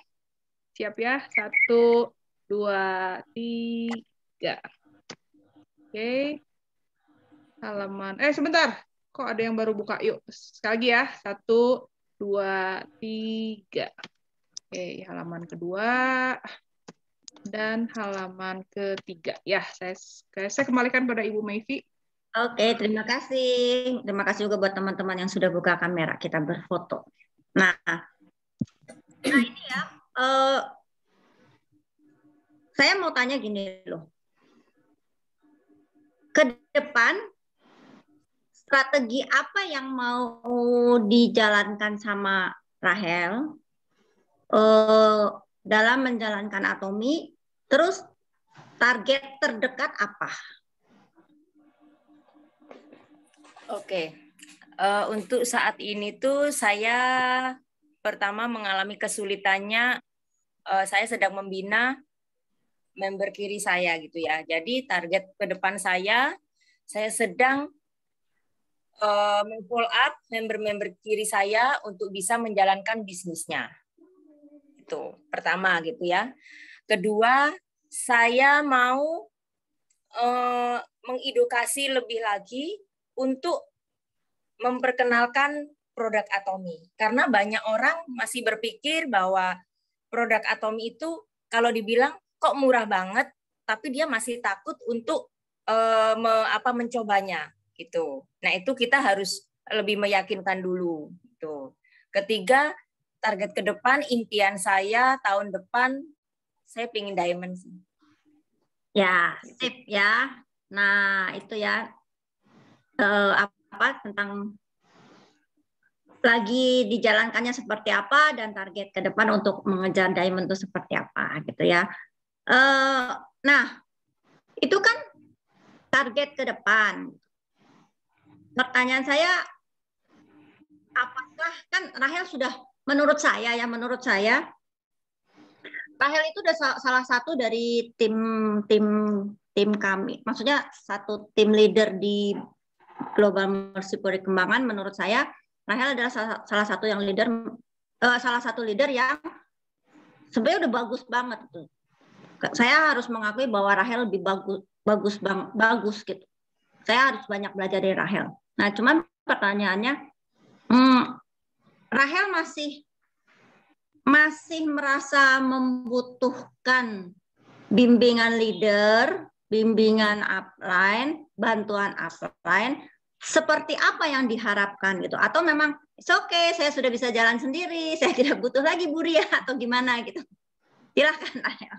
Siap ya? 1, 2, 3. Oke. Halaman. Sebentar. Kok ada yang baru buka? Yuk, sekali lagi ya. 1, 2, 3. Oke, halaman kedua. Dan halaman ketiga. Ya, saya kembalikan pada Ibu Mayvi. Oke, terima kasih. Terima kasih juga buat teman-teman yang sudah buka kamera. Kita berfoto. Nah ini ya. Saya mau tanya gini loh. Ke depan, strategi apa yang mau dijalankan sama Rahel dalam menjalankan Atomi? Terus target terdekat apa? Oke, untuk saat ini tuh saya pertama mengalami kesulitannya, saya sedang membina member kiri saya gitu ya. Jadi target ke depan saya sedang follow up member-member kiri saya untuk bisa menjalankan bisnisnya. Itu pertama gitu ya. Kedua, saya mau mengedukasi lebih lagi untuk memperkenalkan produk Atomy. Karena banyak orang masih berpikir bahwa produk Atomy itu kalau dibilang kok murah banget, tapi dia masih takut untuk mencobanya gitu. Nah, itu kita harus lebih meyakinkan dulu gitu. Ketiga, target ke depan, impian saya tahun depan saya pingin diamond sih. Ya, sip ya. Nah, itu ya tentang lagi dijalankannya seperti apa dan target ke depan untuk mengejar diamond itu seperti apa gitu ya. Nah, itu kan target ke depan. Pertanyaan saya, apakah kan Rahel sudah menurut saya Rahel itu udah salah satu dari tim kami. Maksudnya satu tim leader di Global Mercy Perkembangan. Menurut saya Rahel adalah salah satu leader yang sebenarnya udah bagus banget tuh. Saya harus mengakui bahwa Rahel lebih bagus gitu. Saya harus banyak belajar dari Rahel. Nah, cuman pertanyaannya, Rahel masih merasa membutuhkan bimbingan leader, bimbingan upline, bantuan upline, seperti apa yang diharapkan gitu? Atau memang oke, saya sudah bisa jalan sendiri, saya tidak butuh lagi Buria atau gimana gitu? Silakan Rahel.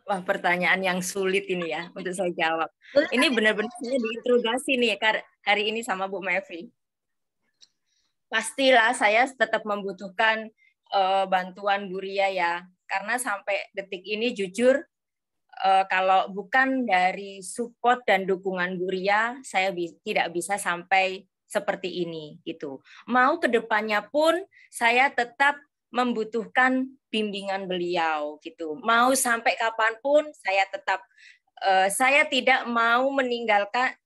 Wah, pertanyaan yang sulit ini ya untuk saya jawab. Ini benar-benar saya diinterogasi nih hari ini sama Bu Mevi. Pastilah saya tetap membutuhkan bantuan Buria ya, karena sampai detik ini jujur kalau bukan dari support dan dukungan Buria, saya tidak bisa sampai seperti ini gitu. Mau kedepannya pun saya tetap membutuhkan bimbingan beliau gitu. Mau sampai kapanpun saya tidak mau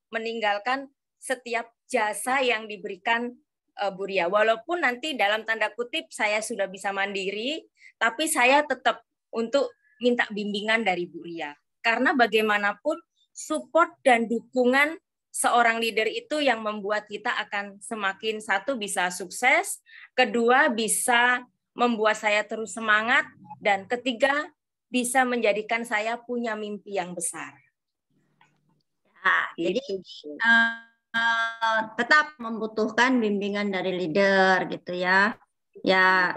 meninggalkan setiap jasa yang diberikan Buria. Walaupun nanti dalam tanda kutip saya sudah bisa mandiri, tapi saya tetap untuk minta bimbingan dari Buria. Karena bagaimanapun support dan dukungan seorang leader itu yang membuat kita akan semakin satu bisa sukses, kedua bisa membuat saya terus semangat, dan ketiga bisa menjadikan saya punya mimpi yang besar. Nah, jadi tetap membutuhkan bimbingan dari leader gitu ya. Ya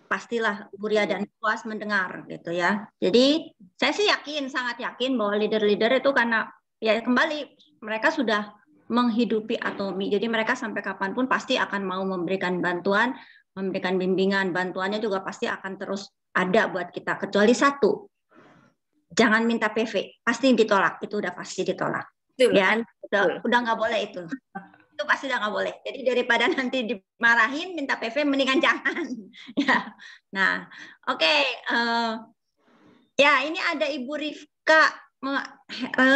pastilah Buria dan Puas mendengar gitu ya. Jadi saya sih sangat yakin bahwa leader-leader itu karena ya kembali mereka sudah menghidupi Atomy. Jadi mereka sampai kapanpun pasti akan mau memberikan bantuan, memberikan bimbingan. Bantuannya juga pasti akan terus ada buat kita. Kecuali satu, jangan minta PV. Pasti ditolak. Itu udah pasti ditolak. Betul, ya, udah nggak boleh itu. Itu pasti udah nggak boleh. Jadi daripada nanti dimarahin minta PV, mendingan jangan. Ya. Nah, oke. Ya, ini ada Ibu Rifka.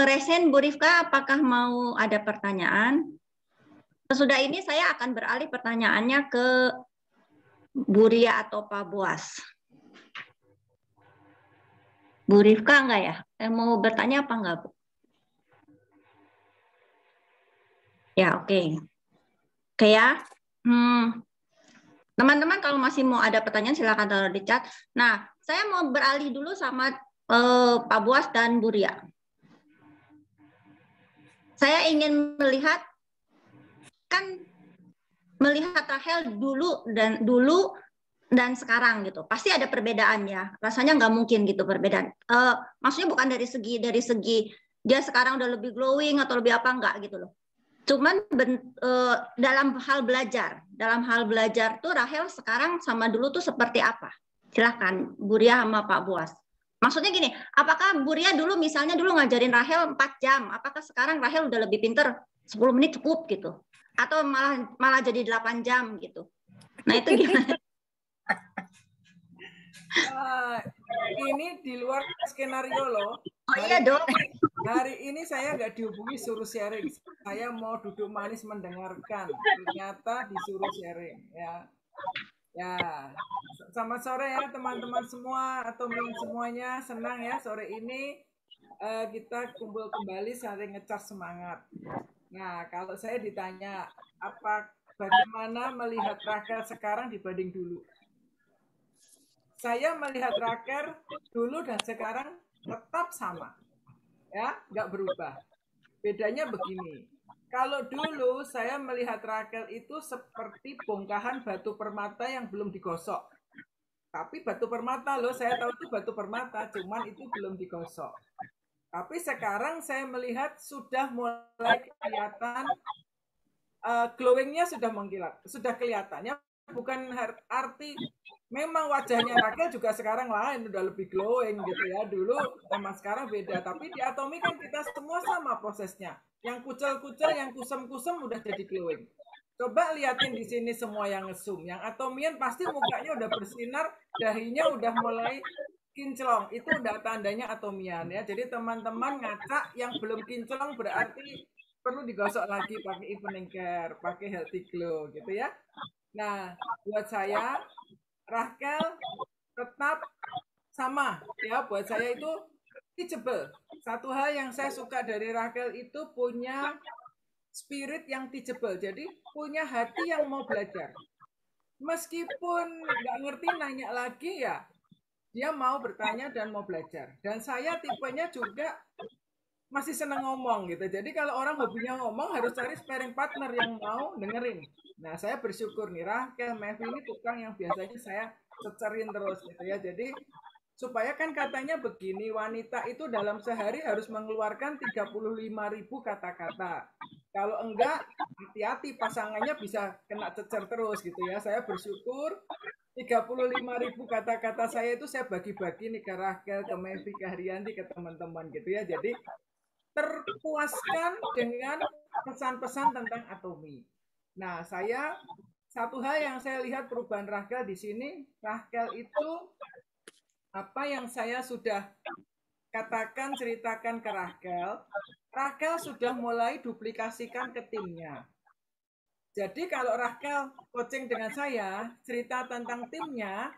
Resen, Bu Rifka, apakah mau ada pertanyaan? Sesudah ini saya akan beralih pertanyaannya ke Buria atau Pak Boas. Bu Rifka enggak ya? Mau bertanya apa enggak, Bu? Ya, oke. Oke ya. Teman-teman kalau masih mau ada pertanyaan silakan taruh di chat. Nah, saya mau beralih dulu sama Pak Boas dan Buria. Saya ingin melihat Rahel dulu dan sekarang gitu. Pasti ada perbedaan ya. Rasanya nggak mungkin gitu perbedaan. Maksudnya bukan dari segi dia sekarang udah lebih glowing atau lebih apa enggak gitu loh. Cuman dalam hal belajar tuh Rahel sekarang sama dulu tuh seperti apa? Silahkan Buria sama Pak Boas. Maksudnya gini, apakah Buria dulu misalnya ngajarin Rahel 4 jam, apakah sekarang Rahel udah lebih pinter 10 menit cukup gitu? Atau malah jadi 8 jam gitu? Nah itu gimana? Ini di luar skenario loh. Oh iya dong. Hari ini saya nggak dihubungi suruh sharing. Saya mau duduk manis mendengarkan. Ternyata disuruh sharing. Ya. Selamat sore ya teman-teman semua atau semuanya. Senang ya sore ini kita kumpul kembali saling ngecas semangat. Nah kalau saya ditanya bagaimana melihat Rachel sekarang dibanding dulu. Saya melihat Rachel dulu dan sekarang tetap sama, ya, nggak berubah. Bedanya begini, kalau dulu saya melihat Rachel itu seperti bongkahan batu permata yang belum digosok. Tapi batu permata loh, saya tahu itu batu permata, cuman itu belum digosok. Tapi sekarang saya melihat sudah mulai kelihatan glowingnya sudah mengkilat, sudah kelihatannya. Bukan arti memang wajahnya Rachel juga sekarang lain, udah lebih glowing gitu ya. Dulu sama sekarang beda. Tapi di Atomi kan kita semua sama prosesnya. Yang kucel-kucel, yang kusem-kusem udah jadi glowing. Coba liatin di sini semua yang nge-zoom. Yang Atomian pasti mukanya udah bersinar, dahinya udah mulai kinclong, itu udah tandanya Atomian ya. Jadi teman-teman ngaca yang belum kinclong berarti perlu digosok lagi pakai evening care, pakai healthy glow gitu ya. Nah, buat saya Rachel tetap sama ya. Buat saya itu teachable. Satu hal yang saya suka dari Rachel itu punya spirit yang teachable. Jadi punya hati yang mau belajar. Meskipun nggak ngerti nanya lagi ya, dia mau bertanya dan mau belajar. Dan saya tipenya juga masih senang ngomong gitu. Jadi kalau orang hobinya ngomong harus cari sparring partner yang mau dengerin. Nah, saya bersyukur nih Rachel, Mevi ini tukang yang biasanya saya cecerin terus gitu ya. Jadi supaya kan katanya begini, wanita itu dalam sehari harus mengeluarkan 35.000 kata-kata. Kalau enggak, hati-hati pasangannya bisa kena cecer terus gitu ya. Saya bersyukur 35.000 kata-kata saya itu saya bagi-bagi nih ke Rachel, ke Mevi, ke Haryanti, ke teman-teman gitu ya. Jadi terpuaskan dengan pesan-pesan tentang Atomi. Nah, satu hal yang saya lihat perubahan Rachel di sini, Rachel itu apa yang saya sudah katakan, ceritakan ke Rachel sudah mulai duplikasikan ke timnya. Jadi kalau Rachel coaching dengan saya, cerita tentang timnya,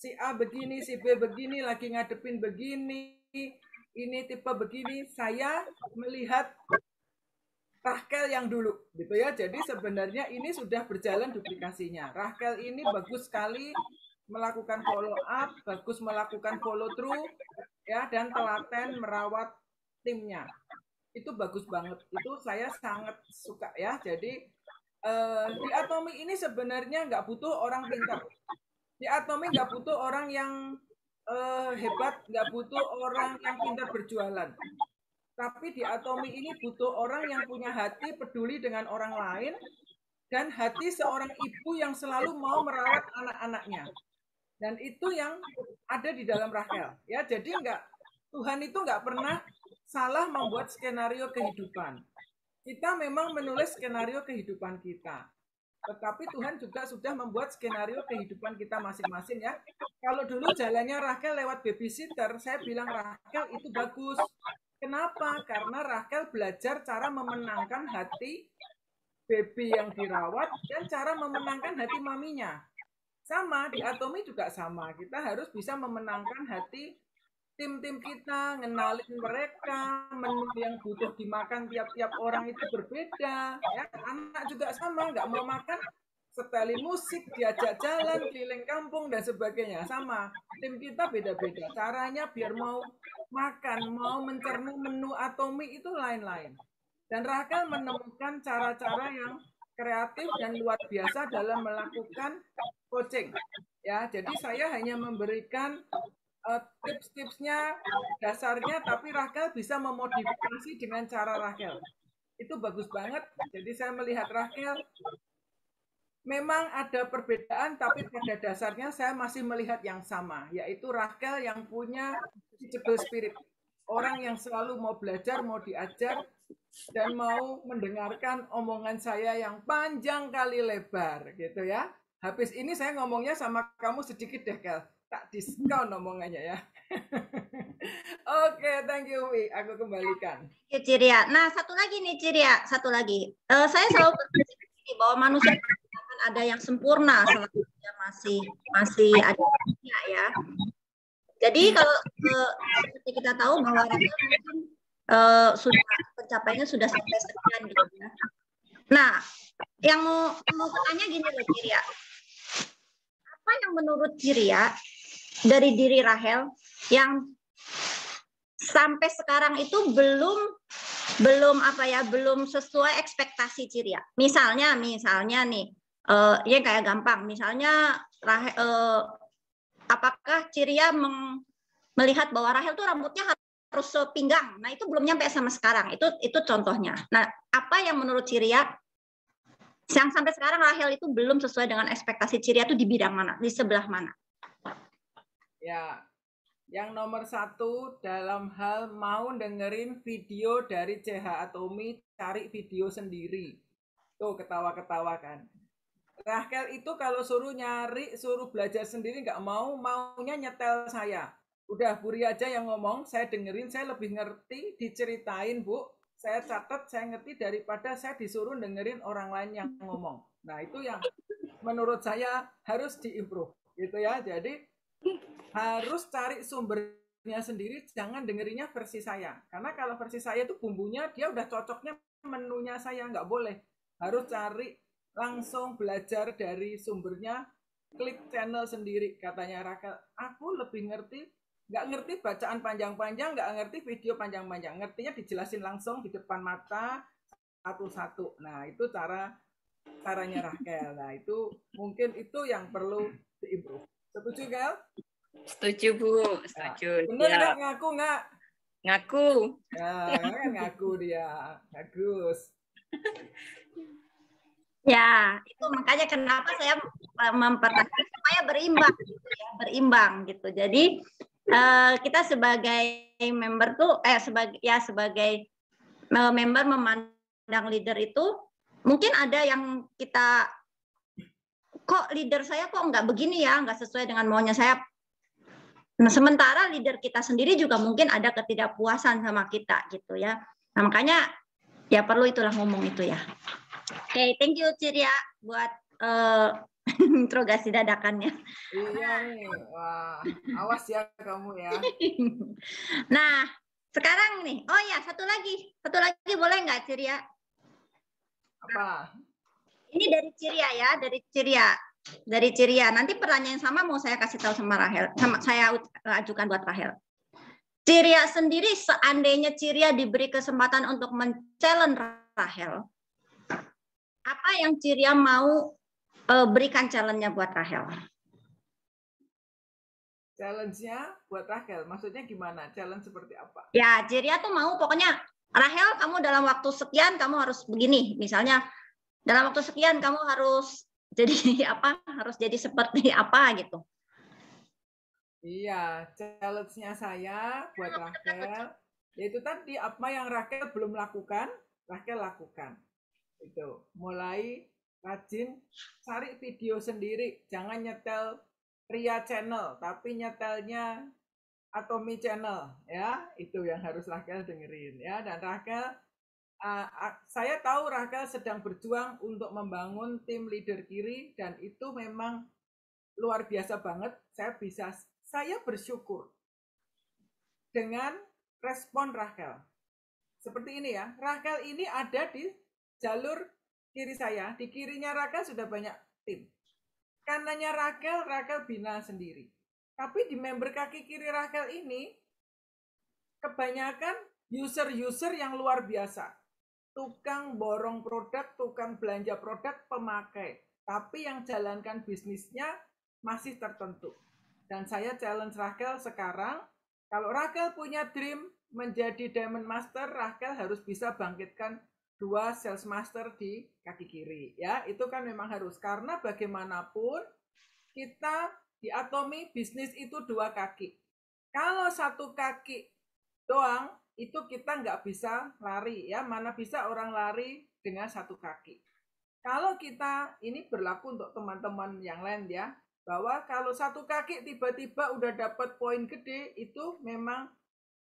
si A begini, si B begini, lagi ngadepin begini, ini tipe begini, saya melihat Rachel yang dulu, gitu ya. Jadi sebenarnya ini sudah berjalan duplikasinya. Rachel ini bagus sekali melakukan follow up, bagus melakukan follow through, ya, dan telaten merawat timnya. Itu bagus banget. Itu saya sangat suka ya. Jadi di Atomi ini sebenarnya nggak butuh orang pintar. Di Atomi nggak butuh orang yang hebat, nggak butuh orang yang pintar berjualan. Tapi di Atomi ini butuh orang yang punya hati peduli dengan orang lain dan hati seorang ibu yang selalu mau merawat anak-anaknya. Dan itu yang ada di dalam Rachel. Ya, jadi Tuhan itu nggak pernah salah membuat skenario kehidupan. Kita memang menulis skenario kehidupan kita. Tetapi Tuhan juga sudah membuat skenario kehidupan kita masing-masing ya. Kalau dulu jalannya Rachel lewat babysitter, saya bilang Rachel itu bagus. Kenapa? Karena Rachel belajar cara memenangkan hati baby yang dirawat dan cara memenangkan hati maminya. Sama, di Atomi juga sama. Kita harus bisa memenangkan hati tim-tim kita, ngenalin mereka, menu yang butuh dimakan tiap-tiap orang itu berbeda. Ya, anak juga sama, nggak mau makan, setelin musik, diajak jalan, keliling kampung, dan sebagainya. Sama, tim kita beda-beda. Caranya biar mau makan, mau mencerna menu Atomi itu lain-lain. Dan Rachel menemukan cara-cara yang kreatif dan luar biasa dalam melakukan coaching. Ya, jadi saya hanya memberikan tips-tipsnya, dasarnya, tapi Rachel bisa memodifikasi dengan cara Rachel. Itu bagus banget. Jadi saya melihat Rachel memang ada perbedaan, tapi pada dasarnya saya masih melihat yang sama, yaitu Rachel yang punya teachable spirit. Orang yang selalu mau belajar, mau diajar, dan mau mendengarkan omongan saya yang panjang kali lebar, gitu ya. Habis ini saya ngomongnya sama kamu sedikit deh, Kel. Tak diskon omongannya ya. Oke, thank you, Wi. Aku kembalikan. Oke, Ciria. Nah, satu lagi nih, Ciria. Satu lagi. Saya selalu berpikir bahwa manusia akan ada yang sempurna selama dia masih ada ya. Jadi kalau seperti kita tahu bahwa Rachel mungkin sudah pencapaiannya sudah sampai sekian gitu ya. Nah, yang mau tanya gini loh Ciria. Apa yang menurut Ciria dari diri Rahel yang sampai sekarang itu belum sesuai ekspektasi Ciria. Misalnya nih, ya kayak gampang. Misalnya Rahel, apakah Ciria melihat bahwa Rahel tuh rambutnya harus sepinggang. Nah, itu belum nyampe sama sekarang. Itu contohnya. Nah, apa yang menurut Ciria yang sampai sekarang Rahel itu belum sesuai dengan ekspektasi Ciria itu di bidang mana? Di sebelah mana? Ya, yang nomor 1 dalam hal mau dengerin video dari CH Atomi, cari video sendiri. Tuh ketawa-ketawa kan. Rahel itu kalau suruh nyari, suruh belajar sendiri nggak maunya nyetel saya. Udah Buri aja yang ngomong, saya dengerin, saya lebih ngerti, diceritain Bu. Saya catat, saya ngerti daripada saya disuruh dengerin orang lain yang ngomong. Nah itu yang menurut saya harus diimprove gitu ya. Jadi harus cari sumbernya sendiri, jangan dengerinnya versi saya. Karena kalau versi saya itu bumbunya dia udah cocoknya menunya saya, nggak boleh. Harus cari langsung belajar dari sumbernya, klik channel sendiri. Katanya Rahel, aku lebih ngerti, nggak ngerti bacaan panjang-panjang, nggak ngerti video panjang-panjang. Ngertinya dijelasin langsung di depan mata satu-satu. Nah itu caranya Rahel. Nah itu mungkin itu yang perlu diimprove. Setuju Gal? Setuju Bu, setuju. Bener Ya. nggak? Ngaku nggak? Ngaku. Ya kan ngaku dia. Bagus. Ya, itu makanya kenapa saya mempertahankan supaya berimbang, gitu ya, berimbang gitu. Jadi kita sebagai member tuh, sebagai member memandang leader itu mungkin ada yang kita kok leader saya kok nggak begini ya, nggak sesuai dengan maunya saya. Nah, sementara leader kita sendiri juga mungkin ada ketidakpuasan sama kita gitu ya. Nah, makanya ya perlu itulah ngomong itu ya. Oke, thank you Ciria buat interogasi dadakannya. Iya nih, wah, awas ya kamu ya. Nah, sekarang nih, oh ya satu lagi boleh nggak Ciria? Apa? Ini dari Ciria ya, dari Ciria. Nanti pertanyaan yang sama mau saya kasih tahu sama Rahel, saya ajukan buat Rahel. Ciria sendiri, seandainya Ciria diberi kesempatan untuk men-challenge Rahel, apa yang Ciria mau berikan challenge-nya buat Rahel? Challenge-nya buat Rahel, maksudnya gimana? Challenge seperti apa? Ya, Ciria tuh mau pokoknya, Rahel kamu dalam waktu sekian kamu harus begini. Misalnya dalam waktu sekian kamu harus jadi apa? Harus jadi seperti apa gitu. Iya, challenge-nya saya buat Rahel, yaitu tadi apa yang Rahel belum lakukan, Rahel lakukan. Itu, mulai rajin cari video sendiri, jangan nyetel Ria channel, tapi nyetelnya Atomi channel, ya. Itu yang harus Rahel dengerin, ya. Dan Rahel, saya tahu Rahel sedang berjuang untuk membangun tim leader kiri, dan itu memang luar biasa banget. Saya bersyukur dengan respon Rahel. Seperti ini ya, Rahel ini ada di jalur kiri saya, di kirinya Rahel sudah banyak tim. Kanannya Rahel bina sendiri. Tapi di member kaki kiri Rahel ini, kebanyakan user-user yang luar biasa. Tukang borong produk, tukang belanja produk, pemakai. Tapi yang jalankan bisnisnya masih tertentu. Dan saya challenge Rahel sekarang, kalau Rahel punya dream menjadi Diamond Master, Rahel harus bisa bangkitkan 2 Sales Master di kaki kiri. Ya, itu kan memang harus. Karena bagaimanapun, kita di Atomi bisnis itu 2 kaki. Kalau 1 kaki doang, itu kita nggak bisa lari. Ya, mana bisa orang lari dengan 1 kaki. Kalau kita, ini berlaku untuk teman-teman yang lain ya, bahwa kalau 1 kaki tiba-tiba udah dapat poin gede, itu memang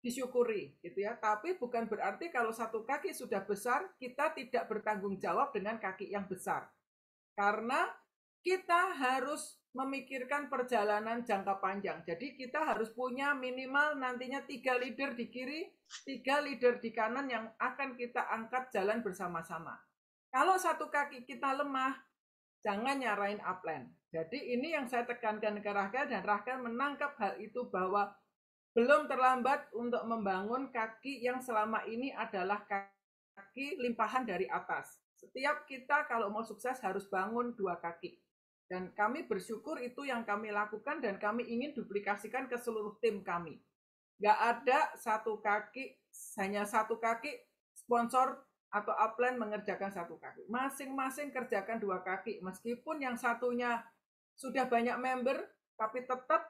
disyukuri gitu ya. Tapi bukan berarti kalau 1 kaki sudah besar, kita tidak bertanggung jawab dengan kaki yang besar. Karena kita harus memikirkan perjalanan jangka panjang. Jadi kita harus punya minimal nantinya 3 leader di kiri, 3 leader di kanan yang akan kita angkat jalan bersama-sama. Kalau satu kaki kita lemah, jangan nyarain upline. Jadi ini yang saya tekankan ke Rahel, dan Rahel menangkap hal itu bahwa belum terlambat untuk membangun kaki yang selama ini adalah kaki limpahan dari atas. Setiap kita kalau mau sukses harus bangun 2 kaki. Dan kami bersyukur itu yang kami lakukan, dan kami ingin duplikasikan ke seluruh tim kami. Nggak ada satu kaki, hanya satu kaki, sponsor atau upline mengerjakan satu kaki. Masing-masing kerjakan 2 kaki. Meskipun yang satunya sudah banyak member, tapi tetap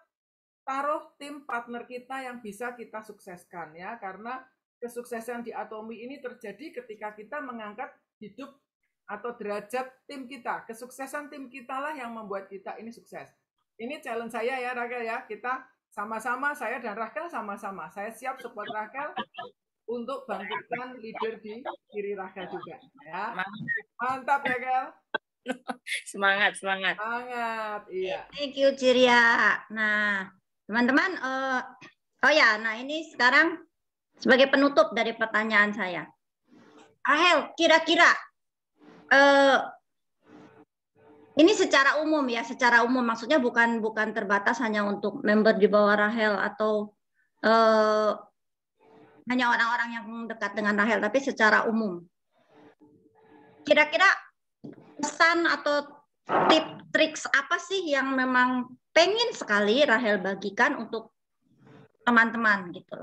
taruh tim partner kita yang bisa kita sukseskan ya, karena kesuksesan di Atomi ini terjadi ketika kita mengangkat hidup atau derajat tim kita. Kesuksesan tim kita lah yang membuat kita ini sukses. Ini challenge saya ya Rahel ya, kita sama-sama, saya dan Rahel sama-sama. Saya siap support Rahel untuk bangkitkan leader di kiri Rahel juga ya. Mantap ya Rahel. Semangat, semangat. Semangat, iya. Thank you Ciria. Nah, teman-teman, nah ini sekarang sebagai penutup dari pertanyaan saya. Rahel, kira-kira ini secara umum ya, secara umum maksudnya bukan terbatas hanya untuk member di bawah Rahel atau hanya orang-orang yang dekat dengan Rahel, tapi secara umum. Kira-kira pesan atau tips apa sih yang memang pengen sekali Rahel bagikan untuk teman-teman gitu?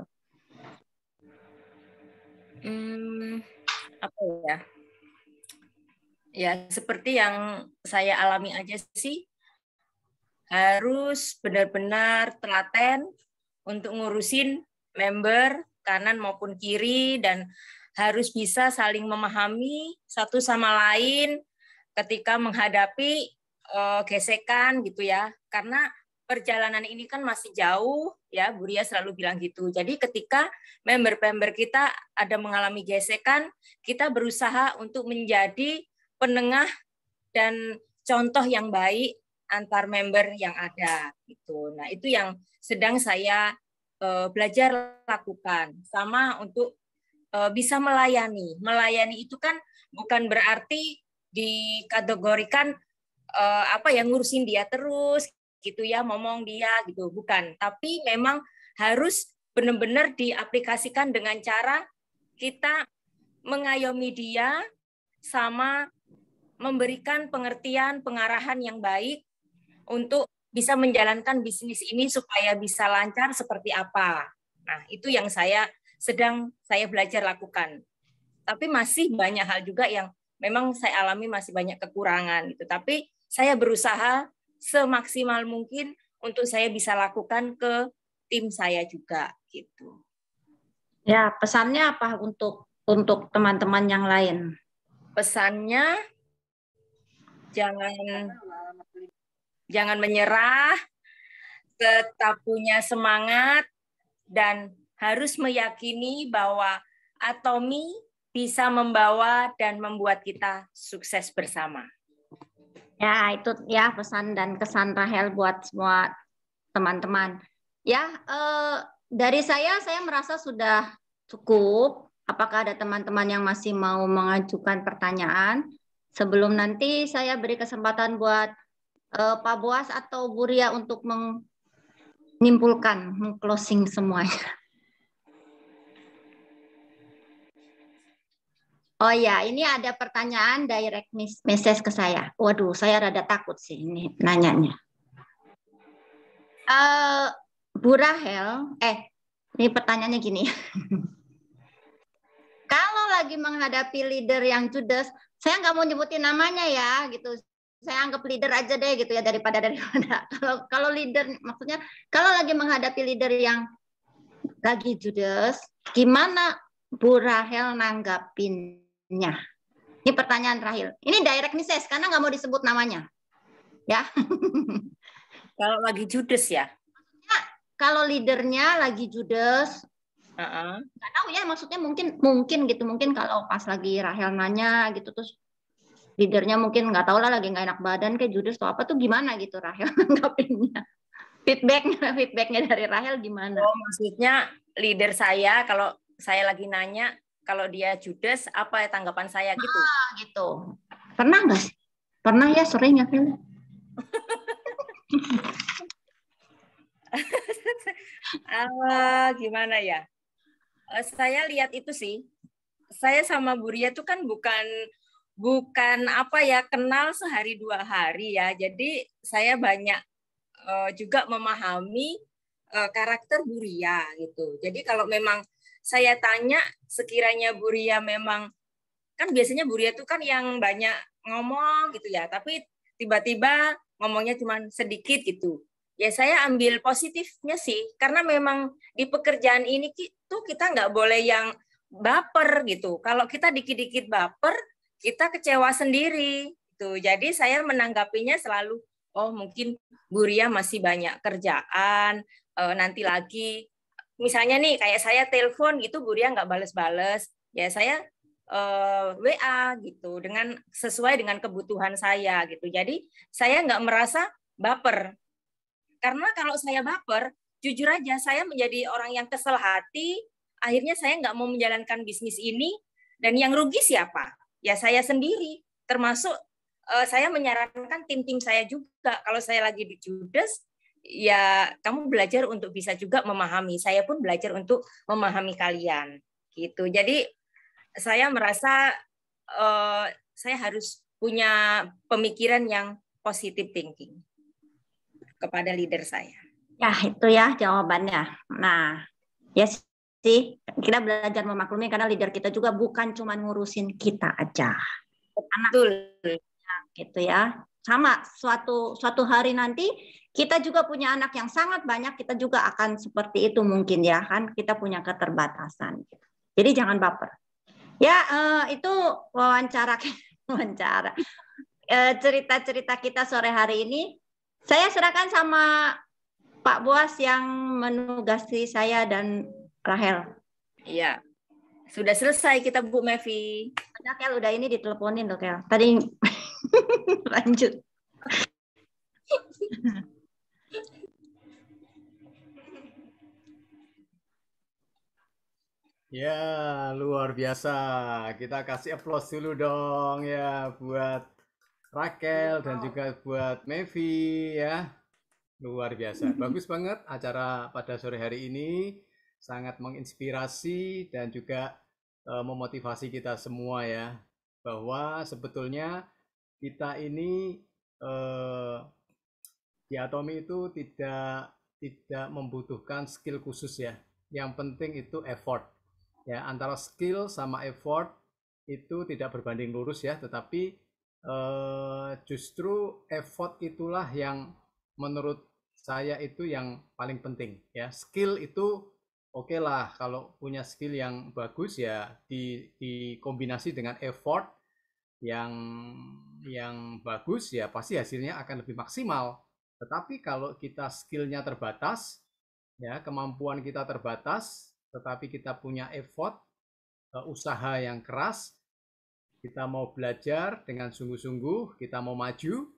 Apa ya? Ya, seperti yang saya alami aja sih, harus benar-benar telaten untuk ngurusin member kanan maupun kiri, dan harus bisa saling memahami satu sama lain ketika menghadapi gesekan gitu ya. Karena perjalanan ini kan masih jauh ya, Bu Ria selalu bilang gitu. Jadi ketika member-member kita ada mengalami gesekan, kita berusaha untuk menjadi penengah dan contoh yang baik antar member yang ada gitu. Nah, itu yang sedang saya belajar lakukan. Sama untuk bisa melayani. Melayani itu kan bukan berarti dikategorikan ngurusin dia terus gitu ya, ngomong dia gitu, bukan. Tapi memang harus benar-benar diaplikasikan dengan cara kita mengayomi dia sama memberikan pengertian, pengarahan yang baik untuk bisa menjalankan bisnis ini supaya bisa lancar seperti apa. Nah, itu yang sedang saya belajar lakukan. Tapi masih banyak hal juga yang memang saya alami, masih banyak kekurangan gitu. Tapi saya berusaha semaksimal mungkin untuk saya bisa lakukan ke tim saya juga gitu. Ya, pesannya apa untuk teman-teman yang lain? Pesannya jangan menyerah, tetap punya semangat, dan harus meyakini bahwa Atomi bisa membawa dan membuat kita sukses bersama. Ya, itu ya pesan dan kesan Rahel buat semua teman-teman. Ya, dari saya merasa sudah cukup. Apakah ada teman-teman yang masih mau mengajukan pertanyaan? Sebelum nanti saya beri kesempatan buat Pak Boas atau Bu Ria untuk menyimpulkan, meng-closing semuanya. Oh ya, ini ada pertanyaan direct message ke saya. Waduh, saya rada takut sih ini nanyanya. Bu Rahel, ini pertanyaannya gini. Kalau lagi menghadapi leader yang judes, saya nggak mau nyebutin namanya ya, gitu. Saya anggap leader aja deh, gitu ya, daripada. Kalau leader, maksudnya kalau lagi menghadapi leader yang lagi judes, gimana Bu Rahel nanggapinnya? Ini pertanyaan terakhir. Ini direct message karena nggak mau disebut namanya, ya. Kalau lagi judes ya? Kalau leadernya lagi judes, nggak tahu ya, maksudnya mungkin gitu, mungkin kalau pas lagi Rahel nanya gitu, terus leadernya mungkin nggak tahu lah, lagi nggak enak badan kayak judes atau apa tuh, gimana gitu Rahel nanggapinnya? Feedbacknya dari Rahel gimana? Oh, maksudnya leader saya kalau saya lagi nanya kalau dia judes, apa tanggapan saya gitu. Gitu. Pernah nggak sih? Pernah ya, sering ya, Fel? Gimana ya? Saya lihat itu sih. Saya sama Bu Ria tuh kan bukan apa ya, kenal sehari 2 hari ya. Jadi saya banyak juga memahami karakter Bu Ria gitu. Jadi kalau memang saya tanya, sekiranya Bu Ria memang, kan biasanya Bu Ria tuh kan yang banyak ngomong gitu ya, tapi tiba-tiba ngomongnya cuma sedikit gitu. Ya saya ambil positifnya sih, karena memang di pekerjaan ini tuh kita nggak boleh yang baper gitu. Kalau kita dikit-dikit baper, kita kecewa sendiri. Gitu. Jadi saya menanggapinya selalu, oh mungkin Bu Ria masih banyak kerjaan, nanti lagi. Misalnya nih, kayak saya telepon gitu, Bu Ria nggak bales-bales. Ya saya WA gitu, dengan sesuai dengan kebutuhan saya gitu. Jadi saya nggak merasa baper. Karena kalau saya baper, jujur aja saya menjadi orang yang kesel hati, akhirnya saya nggak mau menjalankan bisnis ini, dan yang rugi siapa? Ya saya sendiri, termasuk saya menyarankan tim-tim saya juga, kalau saya lagi di judes, ya kamu belajar untuk bisa juga memahami, saya pun belajar untuk memahami kalian. Gitu. Jadi saya merasa saya harus punya pemikiran yang positive thinking kepada leader saya. Ya, itu ya jawabannya. Nah, ya sih, kita belajar memaklumi karena leader kita juga bukan cuma ngurusin kita aja. Betul. Gitu ya. Sama, suatu hari nanti kita juga punya anak yang sangat banyak, kita juga akan seperti itu mungkin ya, kan kita punya keterbatasan. Jadi jangan baper. Ya, itu wawancara cerita-cerita kita sore hari ini. Saya serahkan sama Pak Boas yang menugasi saya dan Rahel. Iya. Sudah selesai kita, Bu Mevi. Udah, Kel, udah ini diteleponin loh, Kel. Tadi lanjut. Ya, luar biasa. Kita kasih applause dulu dong ya buat Raquel dan juga buat Mevi ya. Luar biasa. Bagus banget acara pada sore hari ini. Sangat menginspirasi dan juga memotivasi kita semua ya. Bahwa sebetulnya kita ini di Atomi itu tidak membutuhkan skill khusus ya. Yang penting itu effort. Ya, antara skill sama effort itu tidak berbanding lurus ya, tetapi justru effort itulah yang menurut saya itu yang paling penting ya. Skill itu oke lah, kalau punya skill yang bagus ya dikombinasi dengan effort yang bagus ya pasti hasilnya akan lebih maksimal. Tetapi kalau kita skillnya terbatas ya, kemampuan kita terbatas, tetapi kita punya effort, usaha yang keras, kita mau belajar dengan sungguh-sungguh, kita mau maju,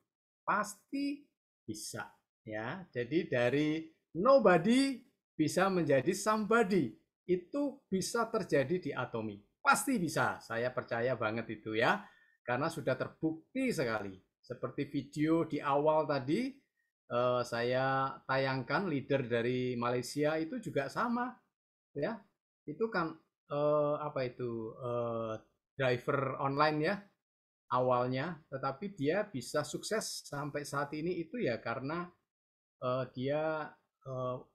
pasti bisa. Ya, jadi dari nobody bisa menjadi somebody. Itu bisa terjadi di Atomi. Pasti bisa, saya percaya banget itu ya. Karena sudah terbukti sekali. Seperti video di awal tadi, saya tayangkan leader dari Malaysia itu juga sama. Ya, itu kan driver online ya awalnya, tetapi dia bisa sukses sampai saat ini itu ya karena dia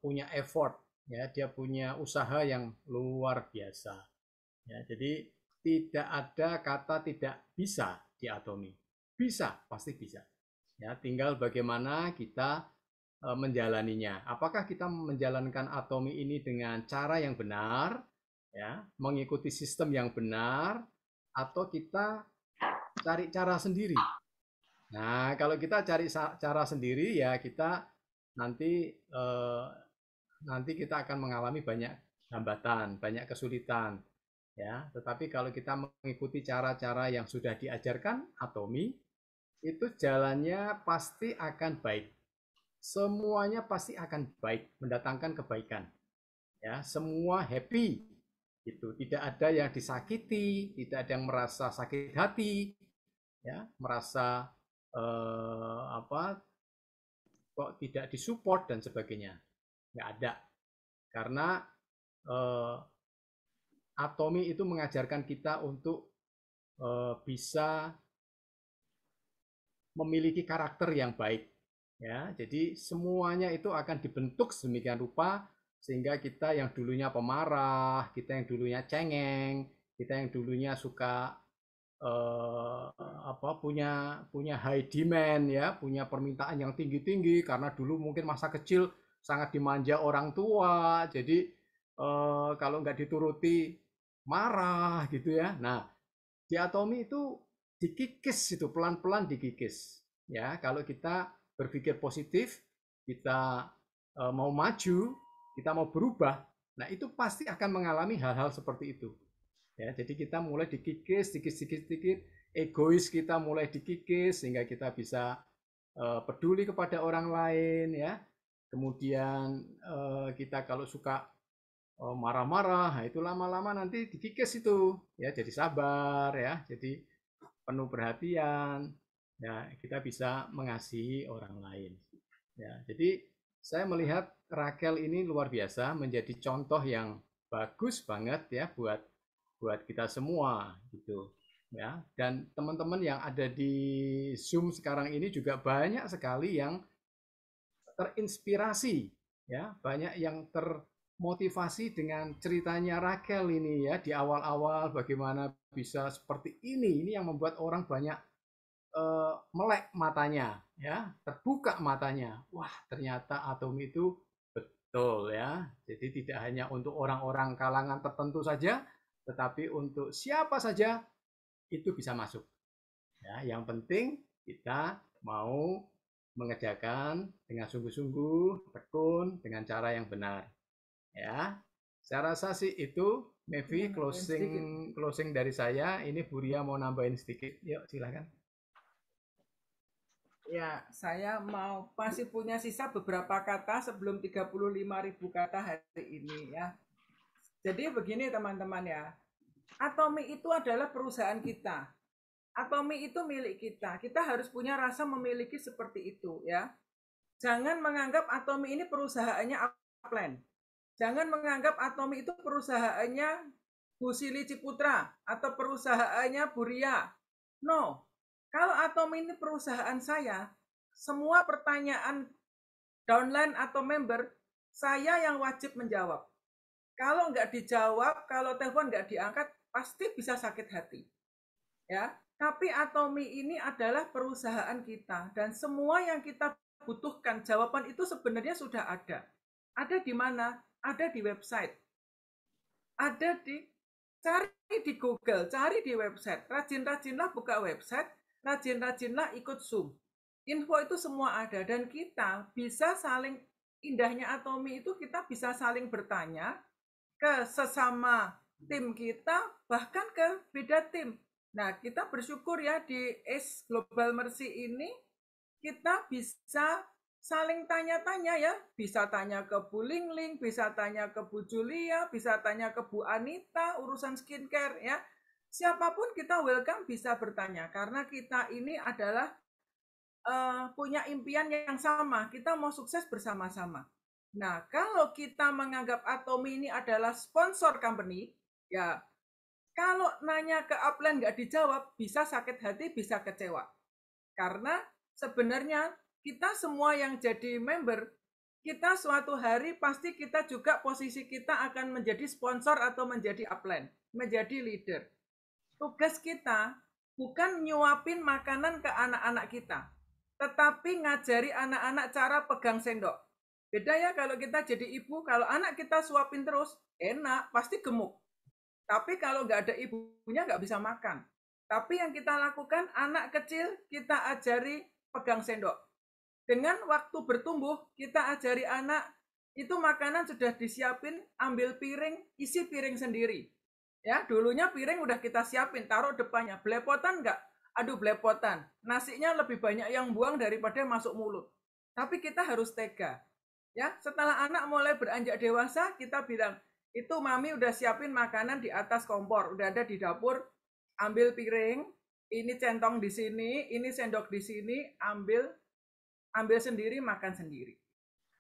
punya effort ya, dia punya usaha yang luar biasa ya. Jadi tidak ada kata tidak bisa di Atomi, bisa, pasti bisa ya, tinggal bagaimana kita menjalaninya. Apakah kita menjalankan Atomi ini dengan cara yang benar, ya, mengikuti sistem yang benar, atau kita cari cara sendiri. Nah, kalau kita cari cara sendiri, ya kita nanti kita akan mengalami banyak hambatan, banyak kesulitan. Ya, tetapi kalau kita mengikuti cara-cara yang sudah diajarkan Atomi, itu jalannya pasti akan baik. Semuanya pasti akan baik, mendatangkan kebaikan. Ya, semua happy. Gitu. Tidak ada yang disakiti, tidak ada yang merasa sakit hati, ya, merasa kok tidak disupport dan sebagainya. Nggak ada. Karena Atomi itu mengajarkan kita untuk bisa memiliki karakter yang baik. Ya, jadi semuanya itu akan dibentuk sedemikian rupa sehingga kita yang dulunya pemarah, kita yang dulunya cengeng, kita yang dulunya suka punya high demand, ya, punya permintaan yang tinggi-tinggi karena dulu mungkin masa kecil sangat dimanja orang tua, jadi kalau nggak dituruti marah gitu ya. Nah, di Atomi itu dikikis, itu pelan-pelan dikikis, ya. Kalau kita berpikir positif, kita mau maju, kita mau berubah, nah itu pasti akan mengalami hal-hal seperti itu. Ya, jadi kita mulai dikikis, sedikit, egois kita mulai dikikis sehingga kita bisa peduli kepada orang lain, ya. Kemudian kita kalau suka marah-marah, itu lama-lama nanti dikikis itu, ya, jadi sabar, ya, jadi penuh perhatian, ya, kita bisa mengasihi orang lain. Ya, jadi saya melihat Rachel ini luar biasa, menjadi contoh yang bagus banget ya buat kita semua gitu, ya. Dan teman-teman yang ada di Zoom sekarang ini juga banyak sekali yang terinspirasi, ya, banyak yang termotivasi dengan ceritanya Rachel ini, ya, di awal-awal bagaimana bisa seperti ini yang membuat orang banyak melek matanya, ya, terbuka matanya. Wah, ternyata Atomi itu betul, ya. Jadi tidak hanya untuk orang-orang kalangan tertentu saja, tetapi untuk siapa saja itu bisa masuk. Ya, yang penting kita mau mengerjakan dengan sungguh-sungguh, tekun, dengan cara yang benar. Ya, saya rasa sih itu. Mevi, closing dari saya. Ini Bu Ria mau nambahin sedikit. Yuk, silakan. Ya, saya masih punya sisa beberapa kata sebelum 35.000 kata hari ini, ya. Jadi begini teman-teman, ya. Atomi itu adalah perusahaan kita. Atomi itu milik kita. Kita harus punya rasa memiliki seperti itu, ya. Jangan menganggap Atomi ini perusahaannya Upland. Jangan menganggap Atomi itu perusahaannya Bu Sili Ciputra atau perusahaannya Bu Ria. No. Kalau Atomi ini perusahaan saya, semua pertanyaan downline atau member, saya yang wajib menjawab. Kalau nggak dijawab, kalau telepon nggak diangkat, pasti bisa sakit hati. Ya, tapi Atomi ini adalah perusahaan kita dan semua yang kita butuhkan jawaban itu sebenarnya sudah ada. Ada di mana? Ada di website. Cari di Google, cari di website. Rajin-rajinlah buka website, rajin-rajinlah ikut Zoom. Info itu semua ada dan kita bisa saling, indahnya Atomi itu kita bisa saling bertanya ke sesama tim kita, bahkan ke beda tim. Nah, kita bersyukur ya di ACE Global Mercy ini kita bisa saling tanya-tanya, ya. Bisa tanya ke Bu Lingling, bisa tanya ke Bu Julia, bisa tanya ke Bu Anita urusan skincare, ya. Siapapun kita welcome bisa bertanya karena kita ini adalah punya impian yang sama. Kita mau sukses bersama-sama. Nah, kalau kita menganggap Atomi ini adalah sponsor company, ya, kalau nanya ke upline nggak dijawab, bisa sakit hati, bisa kecewa. Karena sebenarnya kita semua yang jadi member, kita suatu hari pasti kita juga posisi kita akan menjadi sponsor atau menjadi upline, menjadi leader. Tugas kita bukan nyuapin makanan ke anak-anak kita, tetapi ngajari anak-anak cara pegang sendok. Beda ya kalau kita jadi ibu, kalau anak kita suapin terus, enak, pasti gemuk. Tapi kalau nggak ada ibunya nggak bisa makan. Tapi yang kita lakukan, anak kecil kita ajari pegang sendok. Dengan waktu bertumbuh, kita ajari anak, itu makanan sudah disiapin, ambil piring, isi piring sendiri. Ya, dulunya piring udah kita siapin, taruh depannya. Belepotan nggak? Aduh, belepotan. Nasinya lebih banyak yang buang daripada masuk mulut. Tapi kita harus tega. Ya, setelah anak mulai beranjak dewasa, kita bilang, itu mami udah siapin makanan di atas kompor, udah ada di dapur, ambil piring, ini centong di sini, ini sendok di sini, ambil sendiri, makan sendiri.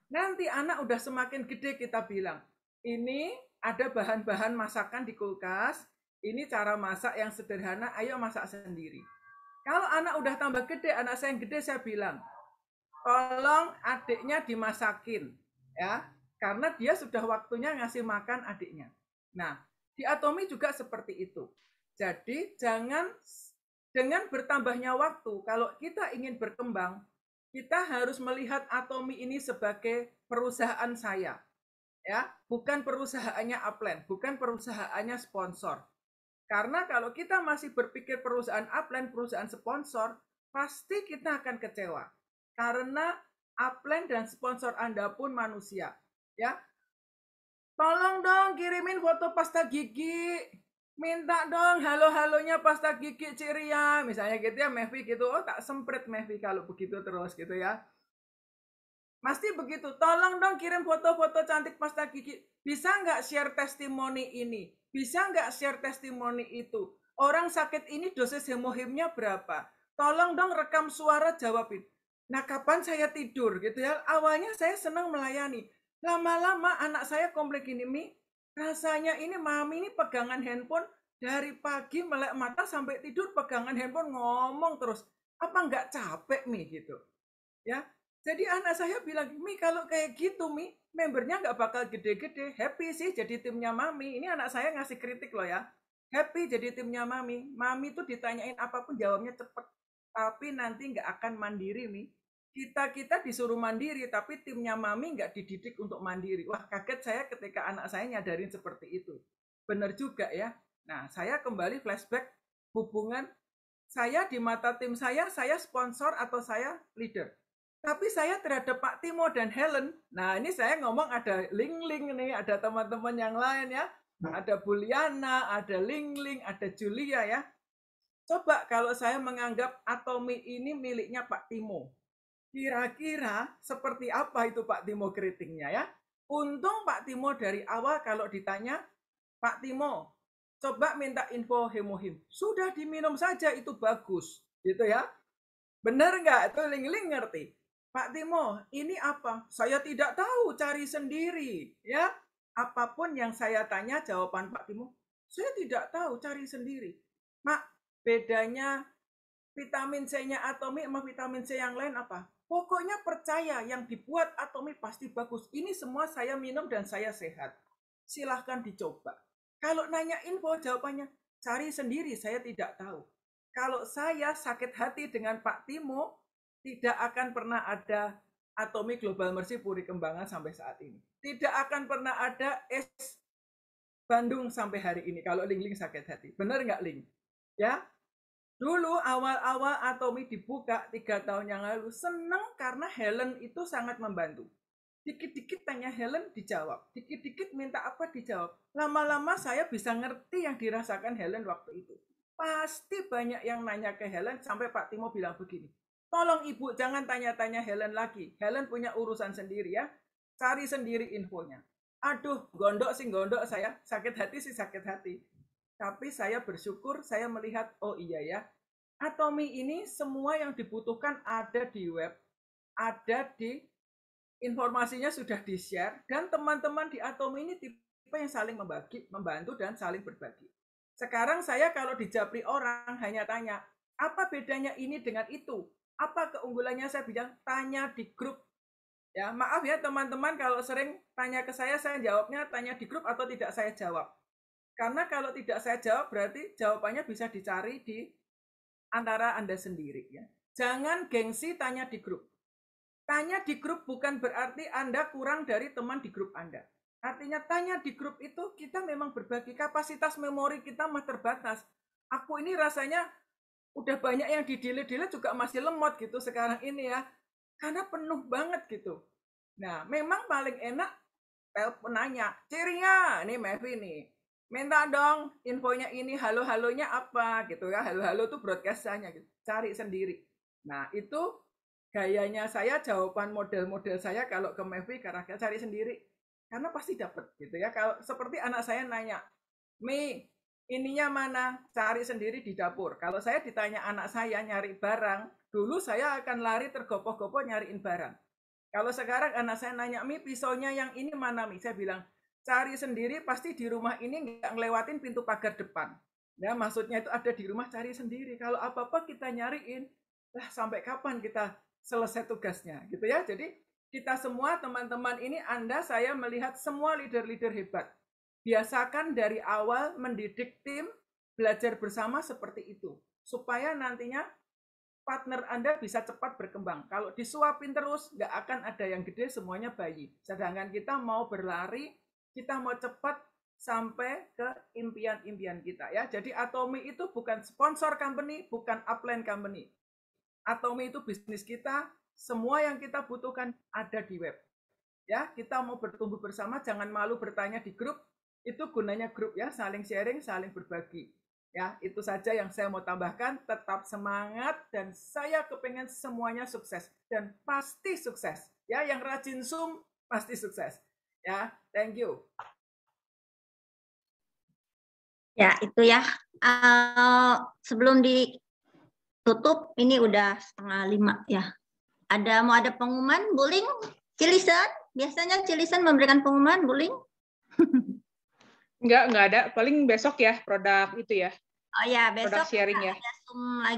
Nanti anak udah semakin gede kita bilang, ini ada bahan-bahan masakan di kulkas, ini cara masak yang sederhana, ayo masak sendiri. Kalau anak udah tambah gede, anak saya yang gede, saya bilang, tolong adiknya dimasakin, ya, karena dia sudah waktunya ngasih makan adiknya. Nah, di Atomi juga seperti itu. Jadi jangan, dengan bertambahnya waktu, kalau kita ingin berkembang, kita harus melihat Atomi ini sebagai perusahaan saya, ya, bukan perusahaannya Upland, bukan perusahaannya sponsor. Karena kalau kita masih berpikir perusahaan Upland, perusahaan sponsor, pasti kita akan kecewa. Karena Upland dan sponsor Anda pun manusia, ya. Tolong dong kirimin foto pasta gigi. Minta dong halo-halonya pasta gigi Ciria. Misalnya gitu ya, Mehvi gitu. Oh, tak semprit Mehvi kalau begitu terus gitu ya. Pasti begitu. Tolong dong kirim foto-foto cantik pasta gigi. Bisa nggak share testimoni ini? Bisa nggak share testimoni itu? Orang sakit ini dosis hemohimnya berapa? Tolong dong rekam suara jawabin. Nah, kapan saya tidur gitu ya? Awalnya saya senang melayani. Lama-lama anak saya komplain gini, Mi, rasanya ini mami ini pegangan handphone dari pagi melek mata sampai tidur pegangan handphone ngomong terus. Apa nggak capek, Mi, gitu? Ya, jadi anak saya bilang, Mi, kalau kayak gitu, Mi, membernya nggak bakal gede-gede. Happy sih jadi timnya Mami. Ini anak saya ngasih kritik loh ya. Happy jadi timnya Mami. Mami tuh ditanyain apapun jawabnya cepet. Tapi nanti nggak akan mandiri, Mi. Kita disuruh mandiri, tapi timnya Mami nggak dididik untuk mandiri. Wah, kaget saya ketika anak saya nyadarin seperti itu. Benar juga ya. Nah, saya kembali flashback hubungan saya di mata tim saya sponsor atau saya leader. Tapi saya terhadap Pak Timo dan Helen, nah ini saya ngomong ada Ling-Ling nih, ada teman-teman yang lain ya. Ada Buliana, ada Ling-Ling, ada Julia ya. Coba kalau saya menganggap Atomi ini miliknya Pak Timo. Kira-kira seperti apa itu Pak Timo kritiknya ya? Untung Pak Timo dari awal kalau ditanya, Pak Timo, coba minta info hemohim. Sudah diminum saja itu bagus, gitu ya. Benar nggak? Itu Ling-Ling ngerti. Pak Timo, ini apa? Saya tidak tahu, cari sendiri. Ya, apapun yang saya tanya, jawaban Pak Timo, saya tidak tahu, cari sendiri. Mak, bedanya vitamin C-nya Atomi sama vitamin C yang lain apa? Pokoknya percaya yang dibuat Atomi pasti bagus. Ini semua saya minum dan saya sehat. Silahkan dicoba. Kalau nanya info, jawabannya cari sendiri, saya tidak tahu. Kalau saya sakit hati dengan Pak Timo, tidak akan pernah ada Atomi Global Mercy Puri Kembangan sampai saat ini. Tidak akan pernah ada S Bandung sampai hari ini kalau Ling-Ling sakit hati. Benar nggak, Ling? Ya, dulu awal-awal Atomi dibuka 3 tahun yang lalu, senang karena Helen itu sangat membantu. Dikit-dikit tanya Helen dijawab, dikit-dikit minta apa dijawab. Lama-lama saya bisa ngerti yang dirasakan Helen waktu itu. Pasti banyak yang nanya ke Helen sampai Pak Timo bilang begini, tolong Ibu jangan tanya-tanya Helen lagi. Helen punya urusan sendiri ya, cari sendiri infonya. Aduh, gondok sih gondok saya, sakit hati sih sakit hati. Tapi saya bersyukur saya melihat, oh iya ya, Atomi ini semua yang dibutuhkan ada di web, ada di informasinya sudah di-share, dan teman-teman di Atomi ini tipe yang saling membantu dan saling berbagi. Sekarang saya kalau dijapri orang hanya tanya, apa bedanya ini dengan itu? Apa keunggulannya? Saya bilang, tanya di grup. Ya, maaf ya teman-teman kalau sering tanya ke saya jawabnya tanya di grup atau tidak saya jawab. Karena kalau tidak saya jawab berarti jawabannya bisa dicari di antara Anda sendiri ya. Jangan gengsi tanya di grup. Tanya di grup bukan berarti Anda kurang dari teman di grup Anda. Artinya tanya di grup itu kita memang berbagi, kapasitas memori kita masih terbatas. Aku ini rasanya udah banyak yang di-delete juga masih lemot gitu sekarang ini ya. Karena penuh banget gitu. Nah, memang paling enak telepon nanya, Ciria, nih Mevi nih. Minta dong infonya ini, halo-halonya apa gitu ya. Halo-halo tuh broadcast-nya gitu. Cari sendiri. Nah, itu gayanya saya, jawaban model-model saya kalau ke Mevi karena cari sendiri. karena pasti dapat gitu ya. Kalau seperti anak saya nanya, Mi, ininya mana? Cari sendiri di dapur. Kalau saya ditanya anak saya nyari barang, dulu saya akan lari tergopoh-gopoh nyariin barang. Kalau sekarang anak saya nanya, Mi, pisaunya yang ini mana, Mi? Saya bilang, cari sendiri, pasti di rumah ini nggak ngelewatin pintu pagar depan. Ya, maksudnya itu ada di rumah, cari sendiri. Kalau apa-apa kita nyariin, lah sampai kapan kita selesai tugasnya gitu ya. Jadi kita semua teman-teman ini, Anda, saya melihat semua leader-leader hebat. Biasakan dari awal mendidik tim, belajar bersama seperti itu. Supaya nantinya partner Anda bisa cepat berkembang. Kalau disuapin terus, nggak akan ada yang gede, semuanya bayi. Sedangkan kita mau berlari, kita mau cepat sampai ke impian-impian kita ya. Jadi Atomi itu bukan sponsor company, bukan upline company. Atomi itu bisnis kita, semua yang kita butuhkan ada di web. Ya, kita mau bertumbuh bersama, jangan malu bertanya di grup. Itu gunanya grup ya, saling sharing, saling berbagi. Ya, itu saja yang saya mau tambahkan. Tetap semangat dan saya kepengen semuanya sukses dan pasti sukses. Ya, yang rajin Zoom pasti sukses. Ya, thank you. Ya, itu ya. Sebelum ditutup, ini udah 4:30 ya. Mau ada pengumuman, Buling? Cilisan? Biasanya Cilisan memberikan pengumuman, Buling? Enggak ada. Paling besok ya produk itu ya. Oh ya, besok produk sharing ya. ada Zoom lagi.